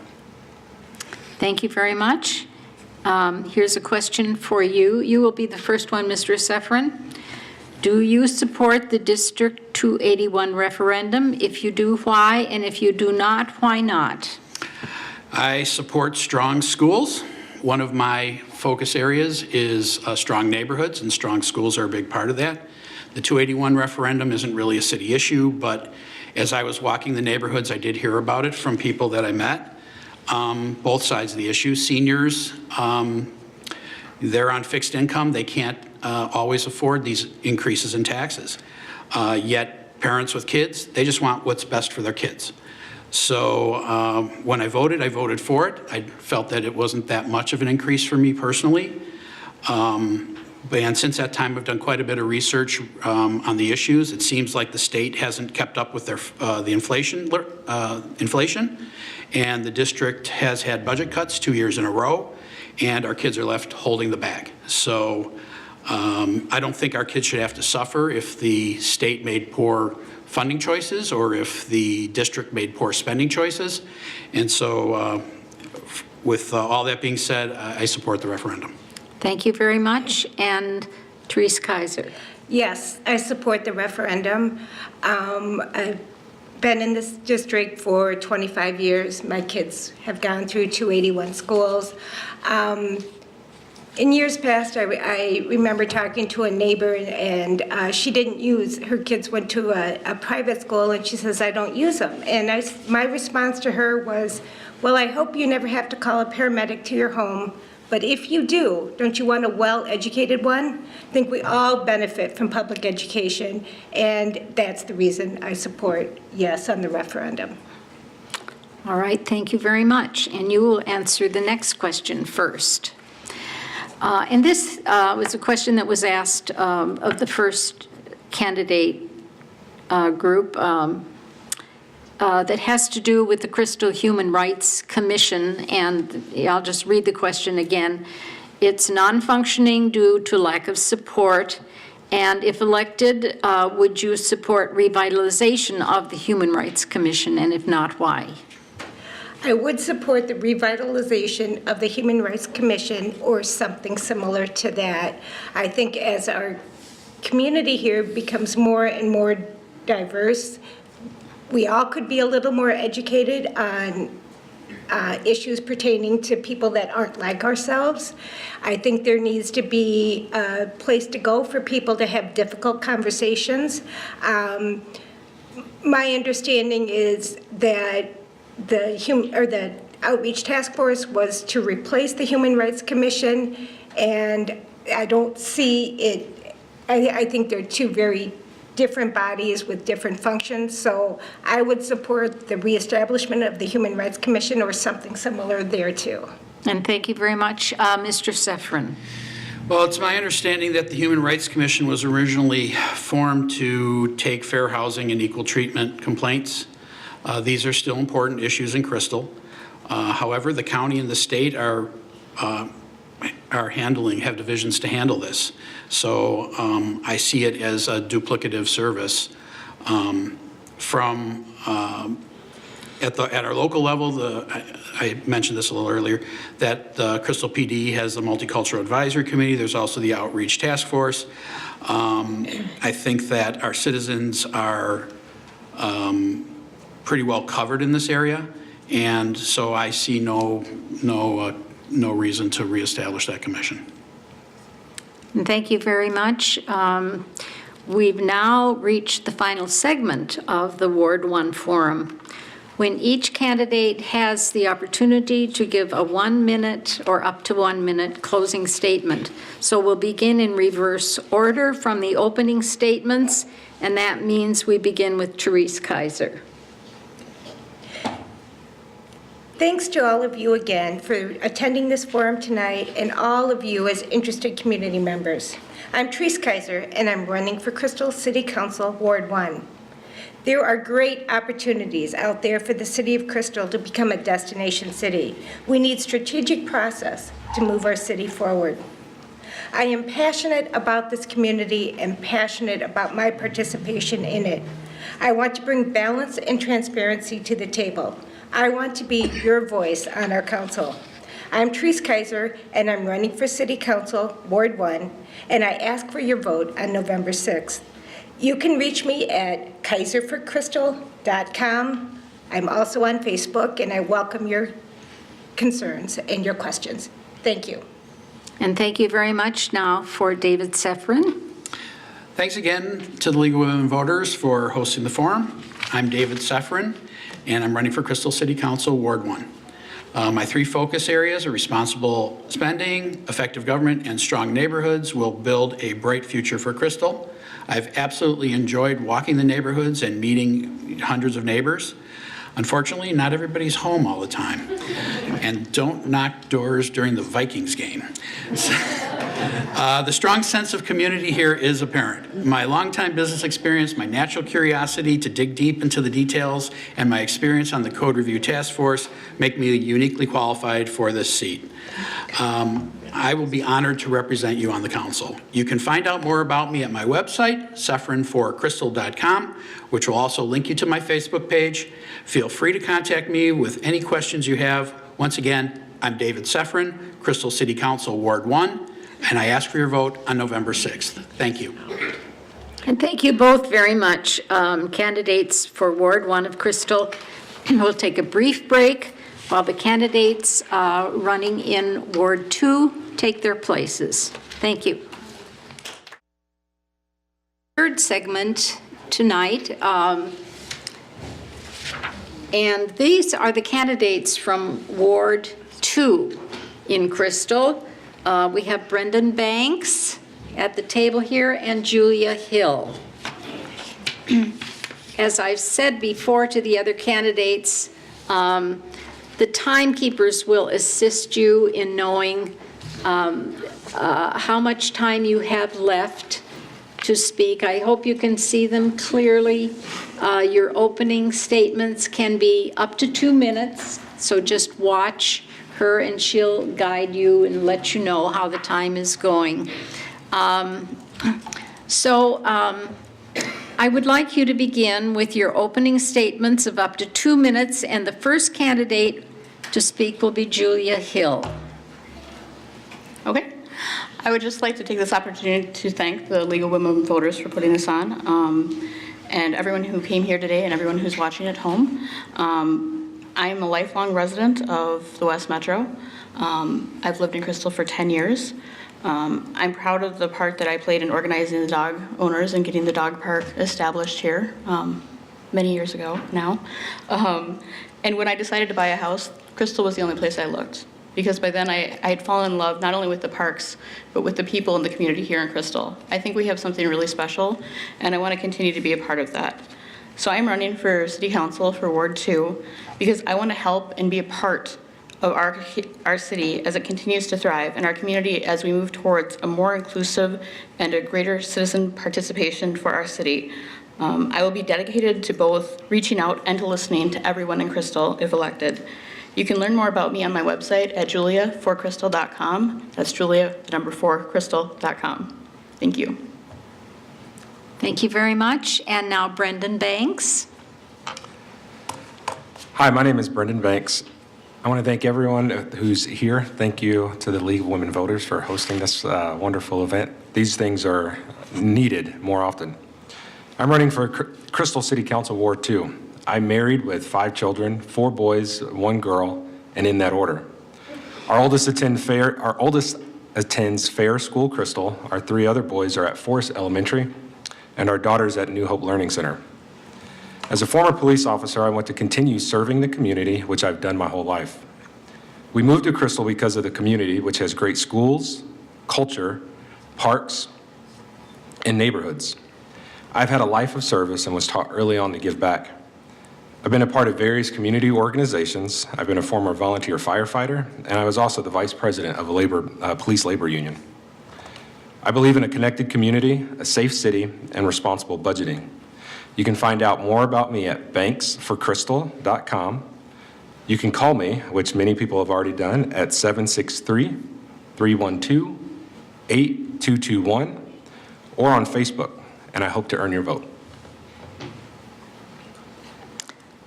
Thank you very much. Here's a question for you. You will be the first one, Mr. Safran. Do you support the District 281 referendum? If you do, why? And if you do not, why not? I support strong schools. One of my focus areas is strong neighborhoods, and strong schools are a big part of that. The 281 referendum isn't really a city issue, but as I was walking the neighborhoods, I did hear about it from people that I met. Both sides of the issue. Seniors, they're on fixed income. They can't always afford these increases in taxes. Yet parents with kids, they just want what's best for their kids. So when I voted for it. I felt that it wasn't that much of an increase for me personally. And since that time, I've done quite a bit of research on the issues. It seems like the state hasn't kept up with the inflation, and the district has had budget cuts 2 years in a row, and our kids are left holding the bag. So I don't think our kids should have to suffer if the state made poor funding choices or if the district made poor spending choices. And so with all that being said, I support the referendum. Thank you very much. And Teresa Kaiser. Yes, I support the referendum. I've been in this district for 25 years. My kids have gone through 281 schools. In years past, I remember talking to a neighbor, and she didn't use, her kids went to a private school, and she says, I don't use them. And my response to her was, well, I hope you never have to call a paramedic to your home, but if you do, don't you want a well-educated one? I think we all benefit from public education, and that's the reason I support yes on the referendum. All right, thank you very much. And you will answer the next question first. And this was a question that was asked of the first candidate group that has to do with the Crystal Human Rights Commission, and I'll just read the question again. It's non-functioning due to lack of support, and if elected, would you support revitalization of the Human Rights Commission, and if not, why? I would support the revitalization of the Human Rights Commission or something similar to that. I think as our community here becomes more and more diverse, we all could be a little more educated on issues pertaining to people that aren't like ourselves. I think there needs to be a place to go for people to have difficult conversations. My understanding is that the Outreach Task Force was to replace the Human Rights Commission, and I don't see it, I think they're two very different bodies with different functions, so I would support the reestablishment of the Human Rights Commission or something similar there too. And thank you very much. Mr. Safran. Well, it's my understanding that the Human Rights Commission was originally formed to take fair housing and equal treatment complaints. These are still important issues in Crystal. However, the county and the state have divisions to handle this. So I see it as a duplicative service from At our local level, I mentioned this a little earlier, that the Crystal PD has the Multicultural Advisory Committee. There's also the Outreach Task Force. I think that our citizens are pretty well covered in this area, and so I see no reason to reestablish that commission. And thank you very much. We've now reached the final segment of the Ward 1 Forum, when each candidate has the opportunity to give a 1-minute or up to 1-minute closing statement. So we'll begin in reverse order from the opening statements, and that means we begin with Teresa Kaiser. Thanks to all of you again for attending this forum tonight and all of you as interested community members. I'm Teresa Kaiser, and I'm running for Crystal City Council, Ward 1. There are great opportunities out there for the city of Crystal to become a destination city. We need strategic process to move our city forward. I am passionate about this community and passionate about my participation in it. I want to bring balance and transparency to the table. I want to be your voice on our council. I'm Teresa Kaiser, and I'm running for City Council, Ward 1, and I ask for your vote on November 6th. You can reach me at kaiserforcrystal.com. I'm also on Facebook, and I welcome your concerns and your questions. Thank you. And thank you very much now for David Safran. Thanks again to the League of Women Voters for hosting the forum. I'm David Safran, and I'm running for Crystal City Council, Ward 1. My 3 focus areas are responsible spending, effective government, and strong neighborhoods will build a bright future for Crystal. I've absolutely enjoyed walking the neighborhoods and meeting hundreds of neighbors. Unfortunately, not everybody's home all the time. And don't knock doors during the Vikings game. The strong sense of community here is apparent. My longtime business experience, my natural curiosity to dig deep into the details, and my experience on the Code Review Task Force make me uniquely qualified for this seat. I will be honored to represent you on the council. You can find out more about me at my website, safranforcrystal.com, which will also link you to my Facebook page. Feel free to contact me with any questions you have. Once again, I'm David Safran, Crystal City Council, Ward 1, and I ask for your vote on November 6th. Thank you. And thank you both very much. Candidates for Ward 1 of Crystal. We'll take a brief break while the candidates running in Ward 2 take their places. Thank you. Third segment tonight, and these are the candidates from Ward 2 in Crystal. We have Brendon Banks at the table here and Julia Hill. As I've said before to the other candidates, the timekeepers will assist you in knowing how much time you have left to speak. I hope you can see them clearly. Your opening statements can be up to 2 minutes, so just watch her and she'll guide you and let you know how the time is going. I would like you to begin with your opening statements of up to 2 minutes, and the first candidate to speak will be Julia Hill. Okay. I would just like to take this opportunity to thank the League of Women Voters for putting this on, and everyone who came here today and everyone who's watching at home. I am a lifelong resident of the West Metro. I've lived in Crystal for 10 years. I'm proud of the part that I played in organizing the dog owners and getting the dog park established here many years ago now. And when I decided to buy a house, Crystal was the only place I looked, because by then I had fallen in love not only with the parks, but with the people in the community here in Crystal. I think we have something really special, and I want to continue to be a part of that. So I'm running for City Council for Ward 2 because I want to help and be a part of our city as it continues to thrive, and our community as we move towards a more inclusive and a greater citizen participation for our city. I will be dedicated to both reaching out and to listening to everyone in Crystal if elected. You can learn more about me on my website at juliaforcrystal.com. That's Julia, the number 4, crystal.com. Thank you. Thank you very much. And now Brendon Banks. Hi, my name is Brendon Banks. I want to thank everyone who's here. Thank you to the League of Women Voters for hosting this wonderful event. These things are needed more often. I'm running for Crystal City Council Ward 2. I'm married with 5 children, 4 boys, 1 girl, and in that order. Our oldest attends Fair School Crystal. Our 3 other boys are at Forest Elementary, and our daughter's at New Hope Learning Center. As a former police officer, I want to continue serving the community, which I've done my whole life. We moved to Crystal because of the community, which has great schools, culture, parks, and neighborhoods. I've had a life of service and was taught early on to give back. I've been a part of various community organizations. I've been a former volunteer firefighter, and I was also the vice president of a police labor union. I believe in a connected community, a safe city, and responsible budgeting. You can find out more about me at banksforcrystal.com. You can call me, which many people have already done, at 763-312-8221, or on Facebook, and I hope to earn your vote.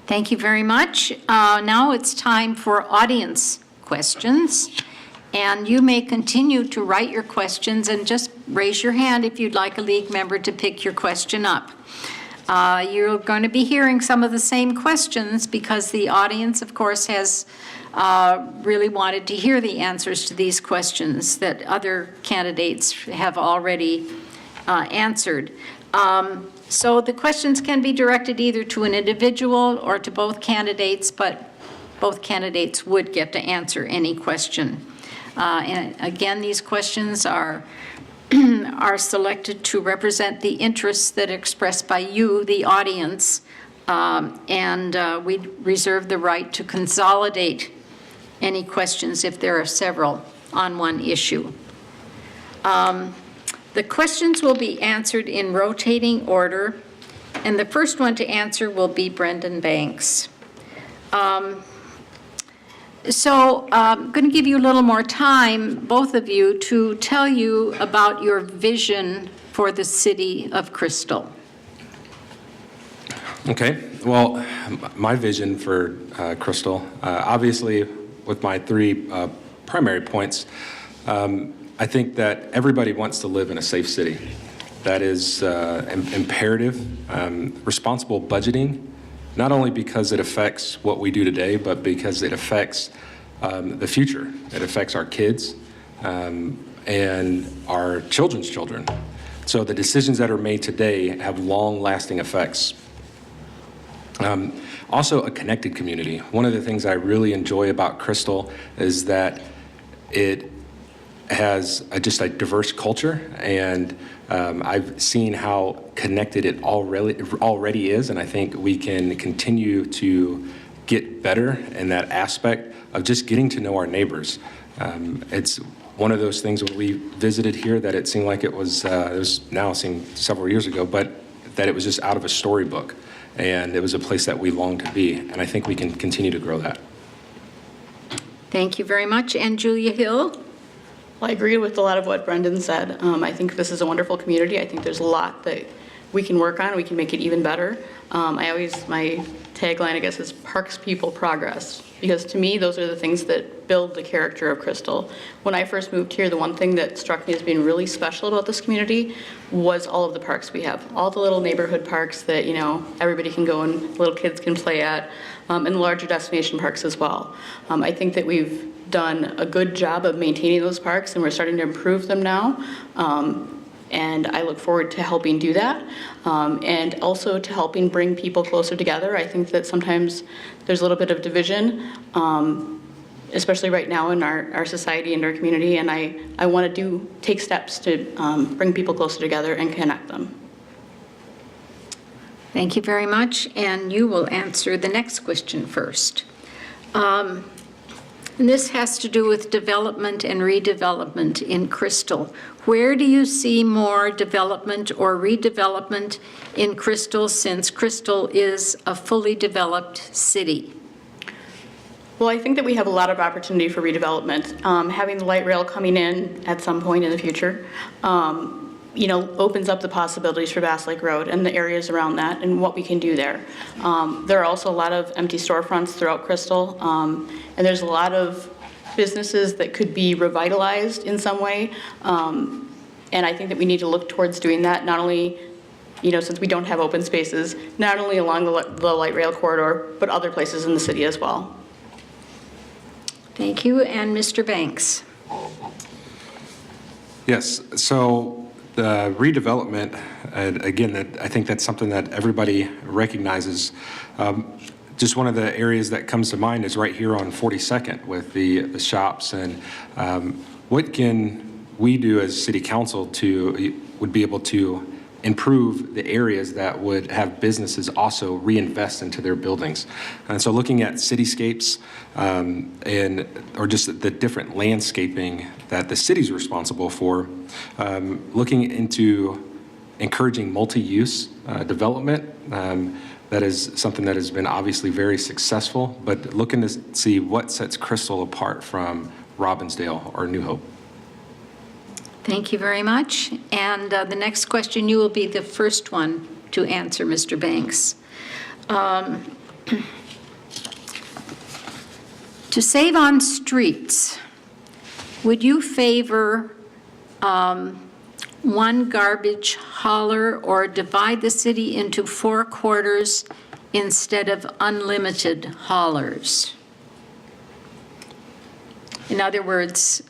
Thank you very much. Now it's time for audience questions. And you may continue to write your questions and just raise your hand if you'd like a league member to pick your question up. You're going to be hearing some of the same questions because the audience, of course, has really wanted to hear the answers to these questions that other candidates have already answered. So the questions can be directed either to an individual or to both candidates, but both candidates would get to answer any question. And again, these questions are selected to represent the interests that are expressed by you, the audience, and we reserve the right to consolidate any questions if there are several on one issue. The questions will be answered in rotating order, and the first one to answer will be Brendon Banks. So I'm going to give you a little more time, both of you, to tell you about your vision for the city of Crystal. Okay, well, my vision for Crystal, obviously with my 3 primary points, I think that everybody wants to live in a safe city. That is imperative. Responsible budgeting, not only because it affects what we do today, but because it affects the future. It affects our kids and our children's children. So the decisions that are made today have long-lasting effects. Also, a connected community. One of the things I really enjoy about Crystal is that it has just a diverse culture, and I've seen how connected it already is, and I think we can continue to get better in that aspect of just getting to know our neighbors. It's one of those things when we visited here that it seemed like it was now seemed several years ago, but that it was just out of a storybook, and it was a place that we longed to be, and I think we can continue to grow that. Thank you very much. And Julia Hill? Well, I agree with a lot of what Brendon said. I think this is a wonderful community. I think there's a lot that we can work on. We can make it even better. My tagline, I guess, is Parks, People, Progress. Because to me, those are the things that build the character of Crystal. When I first moved here, the one thing that struck me as being really special about this community was all of the parks we have. All the little neighborhood parks that, everybody can go and little kids can play at, and larger destination parks as well. I think that we've done a good job of maintaining those parks, and we're starting to improve them now. And I look forward to helping do that, and also to helping bring people closer together. I think that sometimes there's a little bit of division, especially right now in our society and our community, and I want to take steps to bring people closer together and connect them. Thank you very much, and you will answer the next question first. And this has to do with development and redevelopment in Crystal. Where do you see more development or redevelopment in Crystal, since Crystal is a fully developed city? Well, I think that we have a lot of opportunity for redevelopment. Having the light rail coming in at some point in the future, opens up the possibilities for Bass Lake Road and the areas around that and what we can do there. There are also a lot of empty storefronts throughout Crystal, and there's a lot of businesses that could be revitalized in some way. And I think that we need to look towards doing that, not only, since we don't have open spaces, not only along the light rail corridor, but other places in the city as well. Thank you. And Mr. Banks. Yes, so the redevelopment, and again, I think that's something that everybody recognizes. Just one of the areas that comes to mind is right here on 42nd with the shops, and what can we do as city council would be able to improve the areas that would have businesses also reinvest into their buildings. And so looking at cityscapes or just the different landscaping that the city's responsible for, looking into encouraging multi-use development. That is something that has been obviously very successful, but looking to see what sets Crystal apart from Robbinsdale or New Hope. Thank you very much. And the next question, you will be the first one to answer, Mr. Banks. To save on streets, would you favor one garbage hauler or divide the city into 4 quarters instead of unlimited haulers? In other words,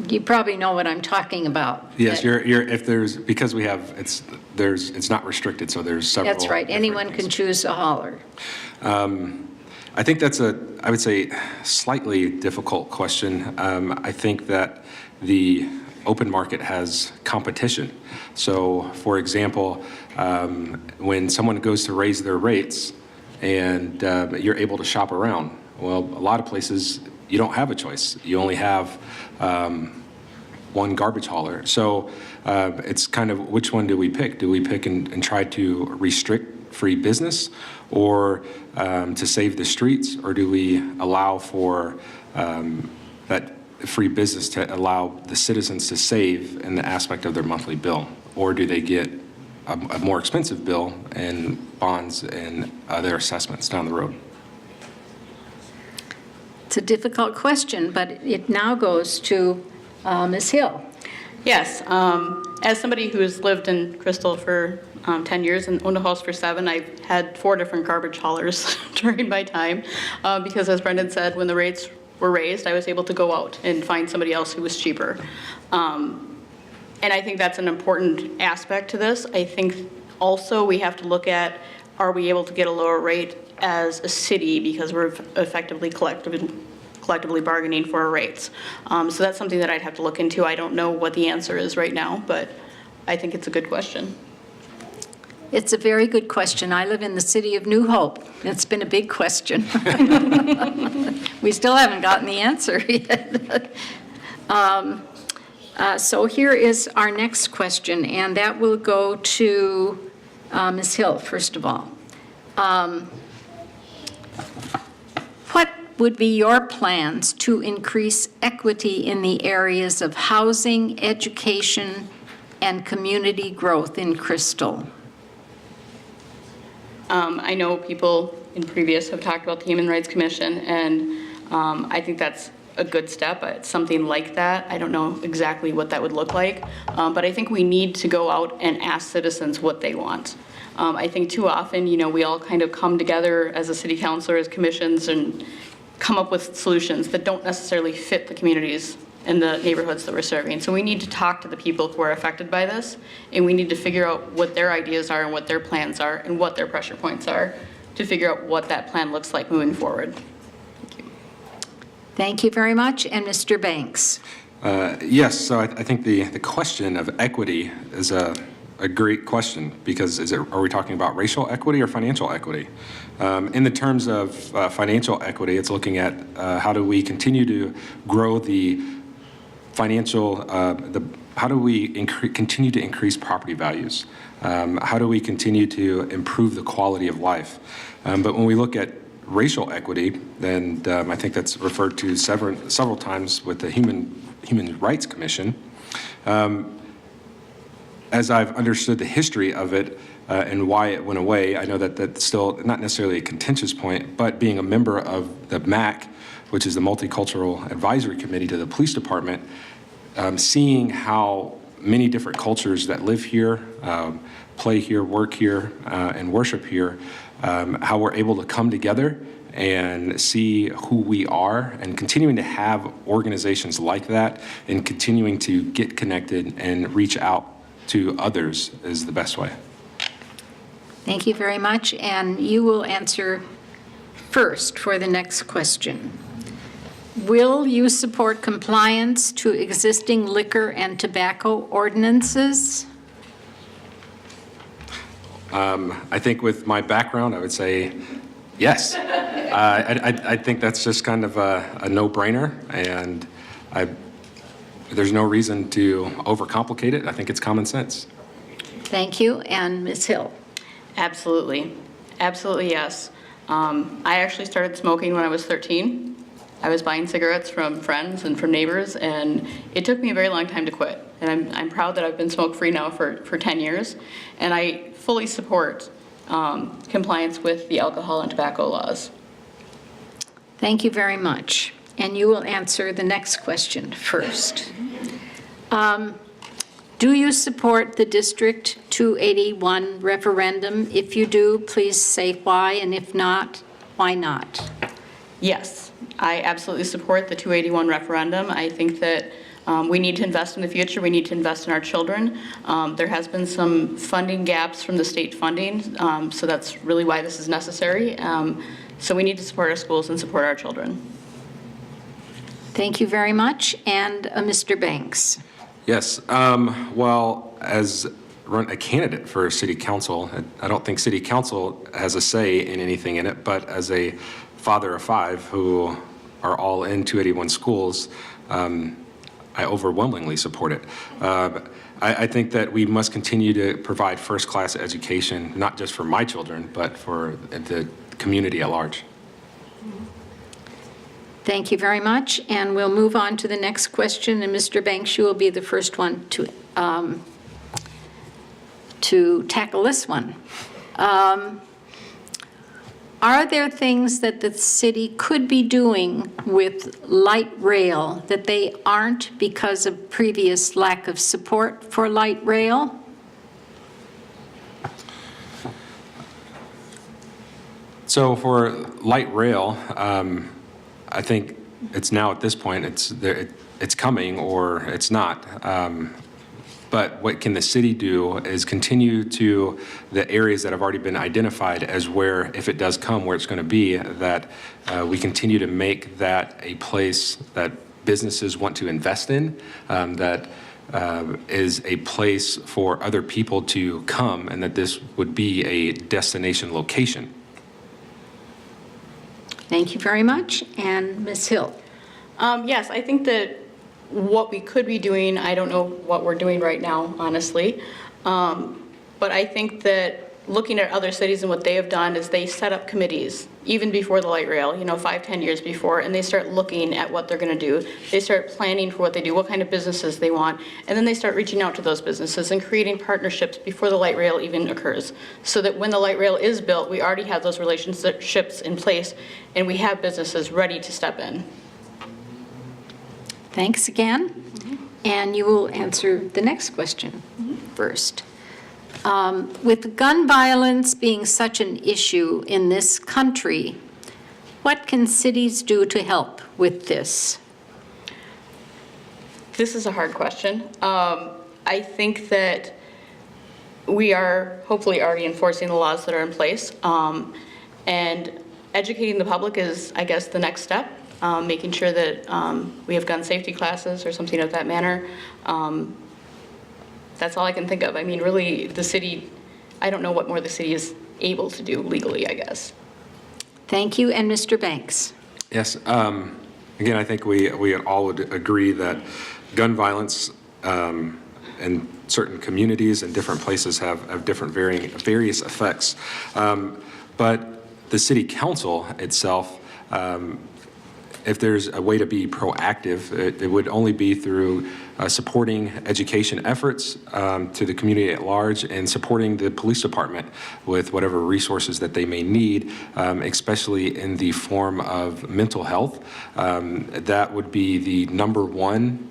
you probably know what I'm talking about. Yes, because we have, it's not restricted, so there's several. That's right, anyone can choose a hauler. I think that's I would say, slightly difficult question. I think that the open market has competition. So, for example, when someone goes to raise their rates and you're able to shop around, well, a lot of places you don't have a choice. You only have one garbage hauler. So it's kind of, which one do we pick? Do we pick and try to restrict free business, or to save the streets, or do we allow for that free business to allow the citizens to save in the aspect of their monthly bill? Or do they get a more expensive bill and bonds and their assessments down the road? It's a difficult question, but it now goes to Ms. Hill. Yes, as somebody who has lived in Crystal for 10 years and owned a house for 7, I've had 4 different garbage haulers during my time, because as Brendon said, when the rates were raised, I was able to go out and find somebody else who was cheaper. And I think that's an important aspect to this. I think also we have to look at, are we able to get a lower rate as a city, because we're effectively collectively bargaining for our rates. So that's something that I'd have to look into. I don't know what the answer is right now, but I think it's a good question. It's a very good question. I live in the city of New Hope. It's been a big question. We still haven't gotten the answer yet. So here is our next question, and that will go to Ms. Hill, first of all. What would be your plans to increase equity in the areas of housing, education, and community growth in Crystal? I know people in previous have talked about the Human Rights Commission, and I think that's a good step. It's something like that. I don't know exactly what that would look like, but I think we need to go out and ask citizens what they want. I think too often, we all kind of come together as a city council, as commissions, and come up with solutions that don't necessarily fit the communities and the neighborhoods that we're serving. So we need to talk to the people who are affected by this, and we need to figure out what their ideas are and what their plans are and what their pressure points are to figure out what that plan looks like moving forward. Thank you. Thank you very much. And Mr. Banks. Yes, so I think the question of equity is a great question, because are we talking about racial equity or financial equity? In the terms of financial equity, it's looking at how do we continue to grow the financial, how do we continue to increase property values? How do we continue to improve the quality of life? But when we look at racial equity, then I think that's referred to several times with the Human Rights Commission. as I've understood the history of it and why it went away, I know that that's still not necessarily a contentious point, but being a member of the MAC, which is the Multicultural Advisory Committee to the Police Department, seeing how many different cultures that live here, play here, work here, and worship here, how we're able to come together and see who we are, and continuing to have organizations like that and continuing to get connected and reach out to others is the best way. Thank you very much, and you will answer first for the next question. Will you support compliance to existing liquor and tobacco ordinances? I think with my background, I would say yes. I think that's just kind of a no-brainer, and there's no reason to overcomplicate it. I think it's common sense. Thank you, and Ms. Hill. Absolutely. Absolutely, yes. I actually started smoking when I was 13. I was buying cigarettes from friends and from neighbors, and it took me a very long time to quit. And I'm proud that I've been smoke-free now for 10 years, and I fully support compliance with the alcohol and tobacco laws. Thank you very much. And you will answer the next question first. Do you support the District 281 referendum? If you do, please say why, and if not, why not? Yes, I absolutely support the 281 referendum. I think that we need to invest in the future. We need to invest in our children. There has been some funding gaps from the state funding, so that's really why this is necessary. So we need to support our schools and support our children. Thank you very much. And Mr. Banks. Yes. Well, as a candidate for city council, I don't think city council has a say in anything in it, but as a father of 5 who are all in 281 schools, I overwhelmingly support it. I think that we must continue to provide first-class education, not just for my children, but for the community at large. Thank you very much. And we'll move on to the next question. And Mr. Banks, you will be the first one to tackle this one. Are there things that the city could be doing with light rail that they aren't because of previous lack of support for light rail? So for light rail, I think it's now at this point, it's coming or it's not. But what can the city do is continue to the areas that have already been identified as where, if it does come, where it's going to be, that we continue to make that a place that businesses want to invest in, that is a place for other people to come, and that this would be a destination location. Thank you very much. And Ms. Hill. Yes, I think that what we could be doing, I don't know what we're doing right now, honestly, but I think that looking at other cities and what they have done is they set up committees, even before the light rail, 5-10 years before, and they start looking at what they're going to do. They start planning for what they do, what kind of businesses they want, and then they start reaching out to those businesses and creating partnerships before the light rail even occurs, so that when the light rail is built, we already have those relationships in place, and we have businesses ready to step in. Thanks again. And you will answer the next question first. With gun violence being such an issue in this country, what can cities do to help with this? This is a hard question. I think that we are hopefully already enforcing the laws that are in place, and educating the public is, I guess, the next step. Making sure that we have gun safety classes or something of that manner. That's all I can think of. I mean, really, the city, I don't know what more the city is able to do legally, I guess. Thank you. And Mr. Banks. Yes. Again, I think we all would agree that gun violence in certain communities and different places have different various effects. But the city council itself if there's a way to be proactive, it would only be through supporting education efforts to the community at large and supporting the police department with whatever resources that they may need, especially in the form of mental health. That would be the number one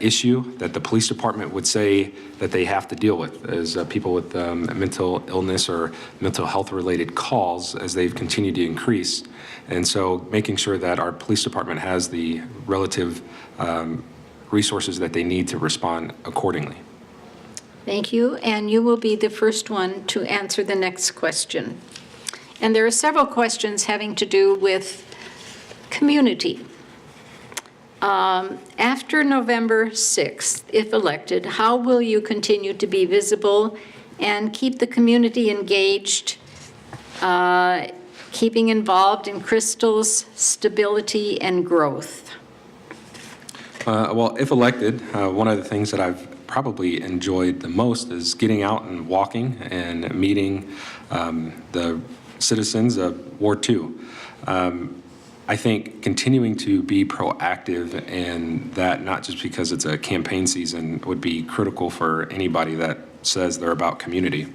issue that the police department would say that they have to deal with is people with mental illness or mental health related calls as they've continued to increase. And so making sure that our police department has the relative resources that they need to respond accordingly. Thank you, and you will be the first one to answer the next question. And there are several questions having to do with community. After November 6th, if elected, how will you continue to be visible and keep the community engaged, keeping involved in Crystal's stability and growth? Well, if elected, one of the things that I've probably enjoyed the most is getting out and walking and meeting the citizens of Ward 2. I think continuing to be proactive and that not just because it's a campaign season would be critical for anybody that says they're about community.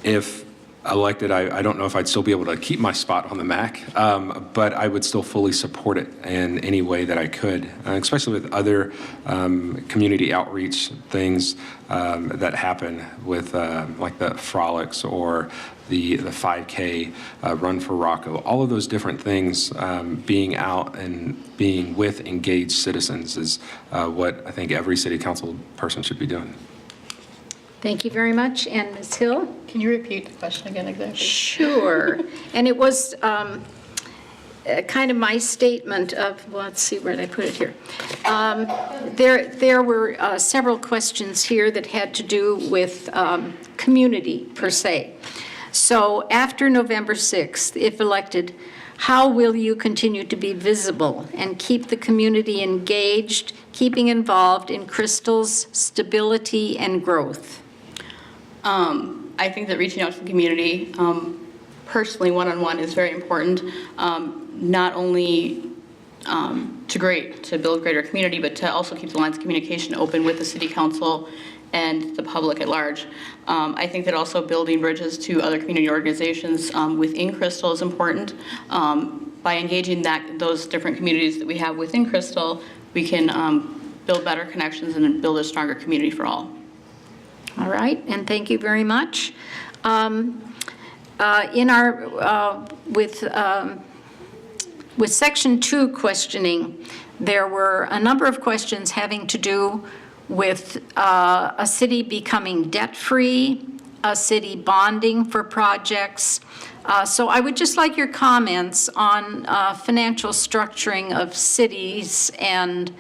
If elected, I don't know if I'd still be able to keep my spot on the MAC, but I would still fully support it in any way that I could, especially with other community outreach things that happen with like the frolics or the 5K Run for Rocco, all of those different things, being out and being with engaged citizens is what I think every city council person should be doing. Thank you very much. And Ms. Hill? Can you repeat the question again exactly? Sure. And it was kind of my statement of, well, let's see, where did I put it here? There were several questions here that had to do with community per se. So after November 6th, if elected, how will you continue to be visible and keep the community engaged, keeping involved in Crystal's stability and growth? I think that reaching out to the community, personally, one-on-one is very important, not only to build greater community, but to also keep the lines of communication open with the city council and the public at large. I think that also building bridges to other community organizations within Crystal is important. By engaging those different communities that we have within Crystal, we can build better connections and build a stronger community for all. All right, and thank you very much. With Section 2 questioning, there were a number of questions having to do with a city becoming debt-free, a city bonding for projects. So I would just like your comments on financial structuring of cities and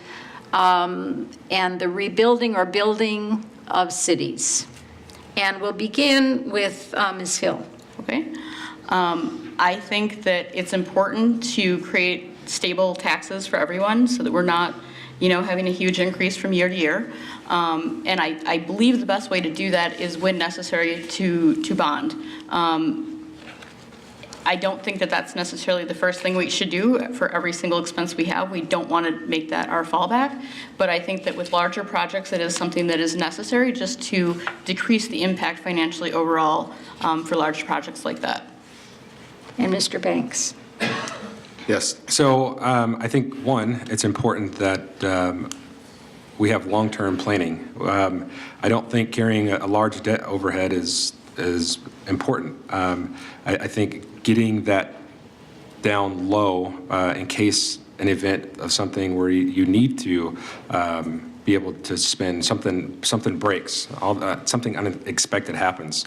the rebuilding or building of cities. And we'll begin with Ms. Hill. Okay. I think that it's important to create stable taxes for everyone so that we're not, having a huge increase from year to year. And I believe the best way to do that is when necessary to bond. I don't think that that's necessarily the first thing we should do for every single expense we have. We don't want to make that our fallback. But I think that with larger projects, it is something that is necessary just to decrease the impact financially overall for large projects like that. And Mr. Banks. Yes. So I think, one, it's important that we have long-term planning. I don't think carrying a large debt overhead is important. I think getting that down low in case an event of something where you need to be able to spend something breaks, something unexpected happens.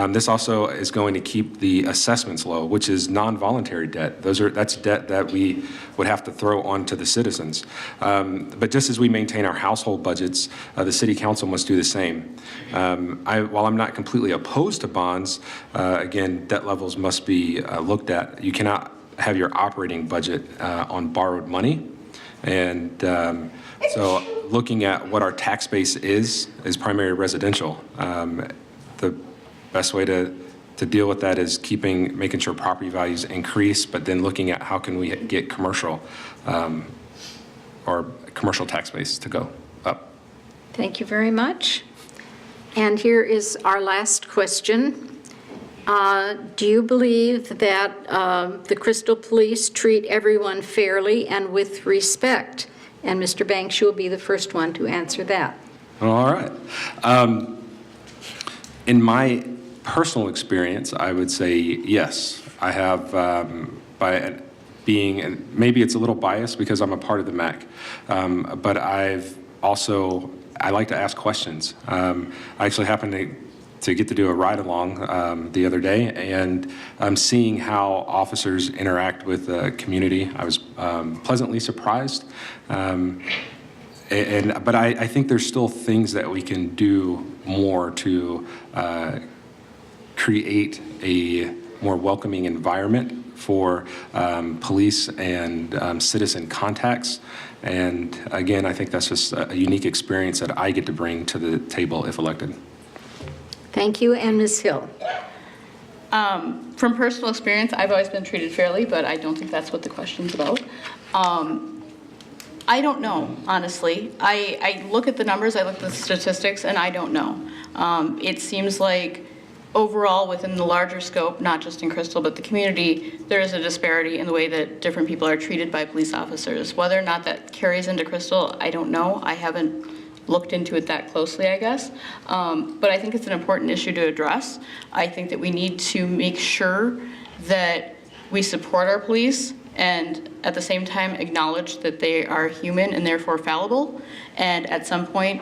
This also is going to keep the assessments low, which is non-voluntary debt. That's debt that we would have to throw onto the citizens. But just as we maintain our household budgets, the city council must do the same. While I'm not completely opposed to bonds, again, debt levels must be looked at. You cannot have your operating budget on borrowed money. And so looking at what our tax base is primary residential. The best way to to deal with that is making sure property values increase, but then looking at how can we get commercial or commercial tax base to go up. Thank you very much. And here is our last question. Do you believe that the Crystal Police treat everyone fairly and with respect? And Mr. Banks, you'll be the first one to answer that. All right. In my personal experience, I would say yes. I have, by being, and maybe it's a little biased because I'm a part of the MAC, but I like to ask questions. I actually happened to get to do a ride-along the other day, and seeing how officers interact with the community, I was pleasantly surprised. But I think there's still things that we can do more to create a more welcoming environment for police and citizen contacts. And again, I think that's just a unique experience that I get to bring to the table if elected. Thank you. And Ms. Hill. From personal experience, I've always been treated fairly, but I don't think that's what the question's about. I don't know, honestly. I look at the numbers, I look at the statistics, and I don't know. It seems like overall within the larger scope, not just in Crystal, but the community, there is a disparity in the way that different people are treated by police officers. Whether or not that carries into Crystal, I don't know. I haven't looked into it that closely, I guess. But I think it's an important issue to address. I think that we need to make sure that we support our police and at the same time acknowledge that they are human and therefore fallible. And at some point,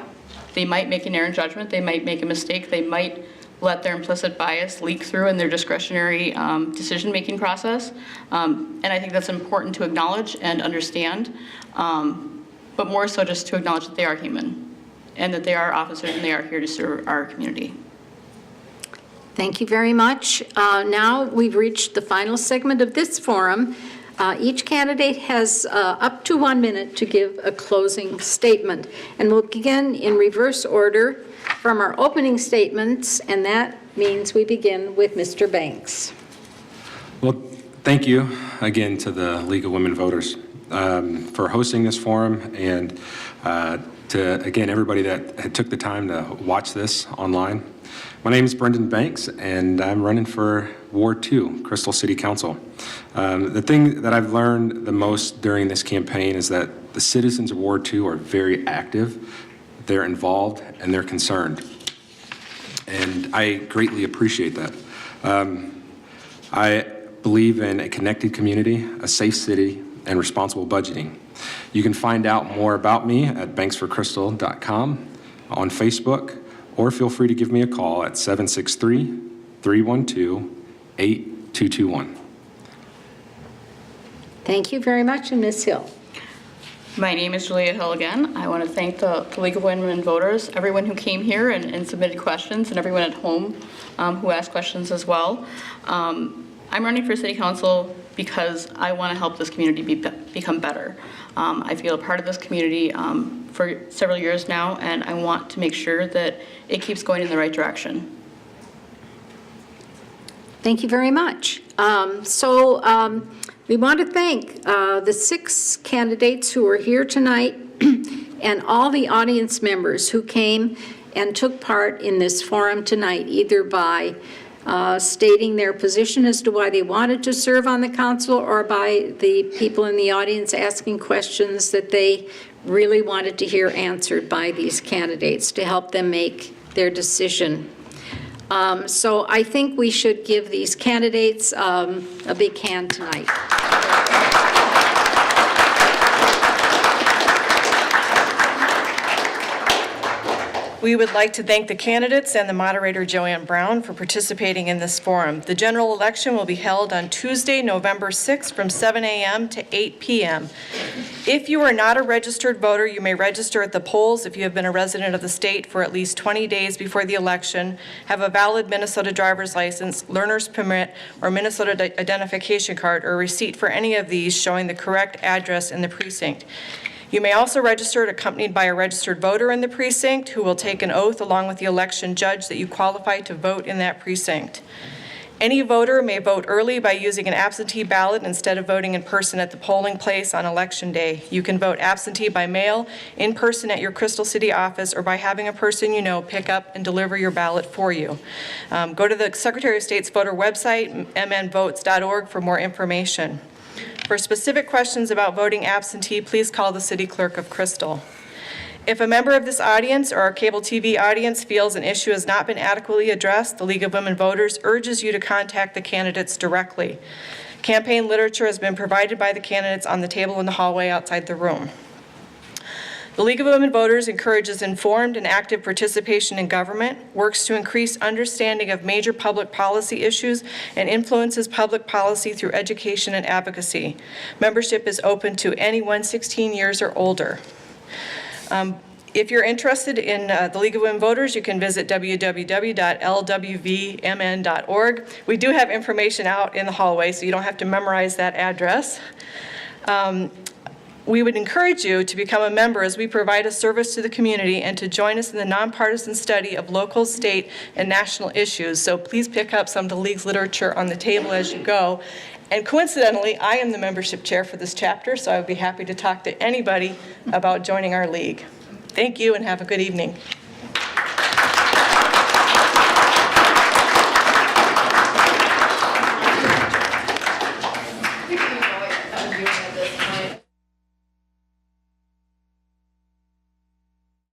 they might make an errant judgment, they might make a mistake, they might let their implicit bias leak through in their discretionary decision-making process. And I think that's important to acknowledge and understand, but more so just to acknowledge that they are human and that they are officers and they are here to serve our community. Thank you very much. Now we've reached the final segment of this forum. Each candidate has up to 1 minute to give a closing statement. And we'll begin in reverse order from our opening statements, and that means we begin with Mr. Banks. Well, thank you again to the League of Women Voters for hosting this forum, and to, again, everybody that took the time to watch this online. My name is Brendon Banks, and I'm running for Ward 2, Crystal City Council. The thing that I've learned the most during this campaign is that the citizens of Ward 2 are very active, they're involved, and they're concerned. And I greatly appreciate that. I believe in a connected community, a safe city, and responsible budgeting. You can find out more about me at banksforcrystal.com, on Facebook, or feel free to give me a call at 763-312-8221. Thank you very much, and Ms. Hill. My name is Julia Hill again. I want to thank the League of Women Voters, everyone who came here and submitted questions, and everyone at home who asked questions as well. I'm running for City Council because I want to help this community become better. I feel a part of this community for several years now, and I want to make sure that it keeps going in the right direction. Thank you very much. We want to thank the 6 candidates who are here tonight and all the audience members who came and took part in this forum tonight, either by stating their position as to why they wanted to serve on the council, or by the people in the audience asking questions that they really wanted to hear answered by these candidates to help them make their decision. So I think we should give these candidates a big hand tonight. We would like to thank the candidates and the moderator, Joanne Brown, for participating in this forum. The general election will be held on Tuesday, November 6th from 7 a.m. to 8 p.m. If you are not a registered voter, you may register at the polls if you have been a resident of the state for at least 20 days before the election, have a valid Minnesota driver's license, learner's permit, or Minnesota identification card, or receipt for any of these showing the correct address in the precinct. You may also register accompanied by a registered voter in the precinct who will take an oath along with the election judge that you qualify to vote in that precinct. Any voter may vote early by using an absentee ballot instead of voting in person at the polling place on Election Day. You can vote absentee by mail, in person at your Crystal City office, or by having a person you know pick up and deliver your ballot for you. Go to the Secretary of State's voter website, mnvotes.org, for more information. For specific questions about voting absentee, please call the City Clerk of Crystal. If a member of this audience or our cable TV audience feels an issue has not been adequately addressed, the League of Women Voters urges you to contact the candidates directly. Campaign literature has been provided by the candidates on the table in the hallway outside the room. The League of Women Voters encourages informed and active participation in government, works to increase understanding of major public policy issues, and influences public policy through education and advocacy. Membership is open to anyone 16 years or older. If you're interested in the League of Women Voters, you can visit www.lwvmn.org. We do have information out in the hallway, so you don't have to memorize that address. We would encourage you to become a member as we provide a service to the community and to join us in the nonpartisan study of local, state, and national issues. So please pick up some of the League's literature on the table as you go. And coincidentally, I am the membership chair for this chapter, so I would be happy to talk to anybody about joining our league. Thank you and have a good evening.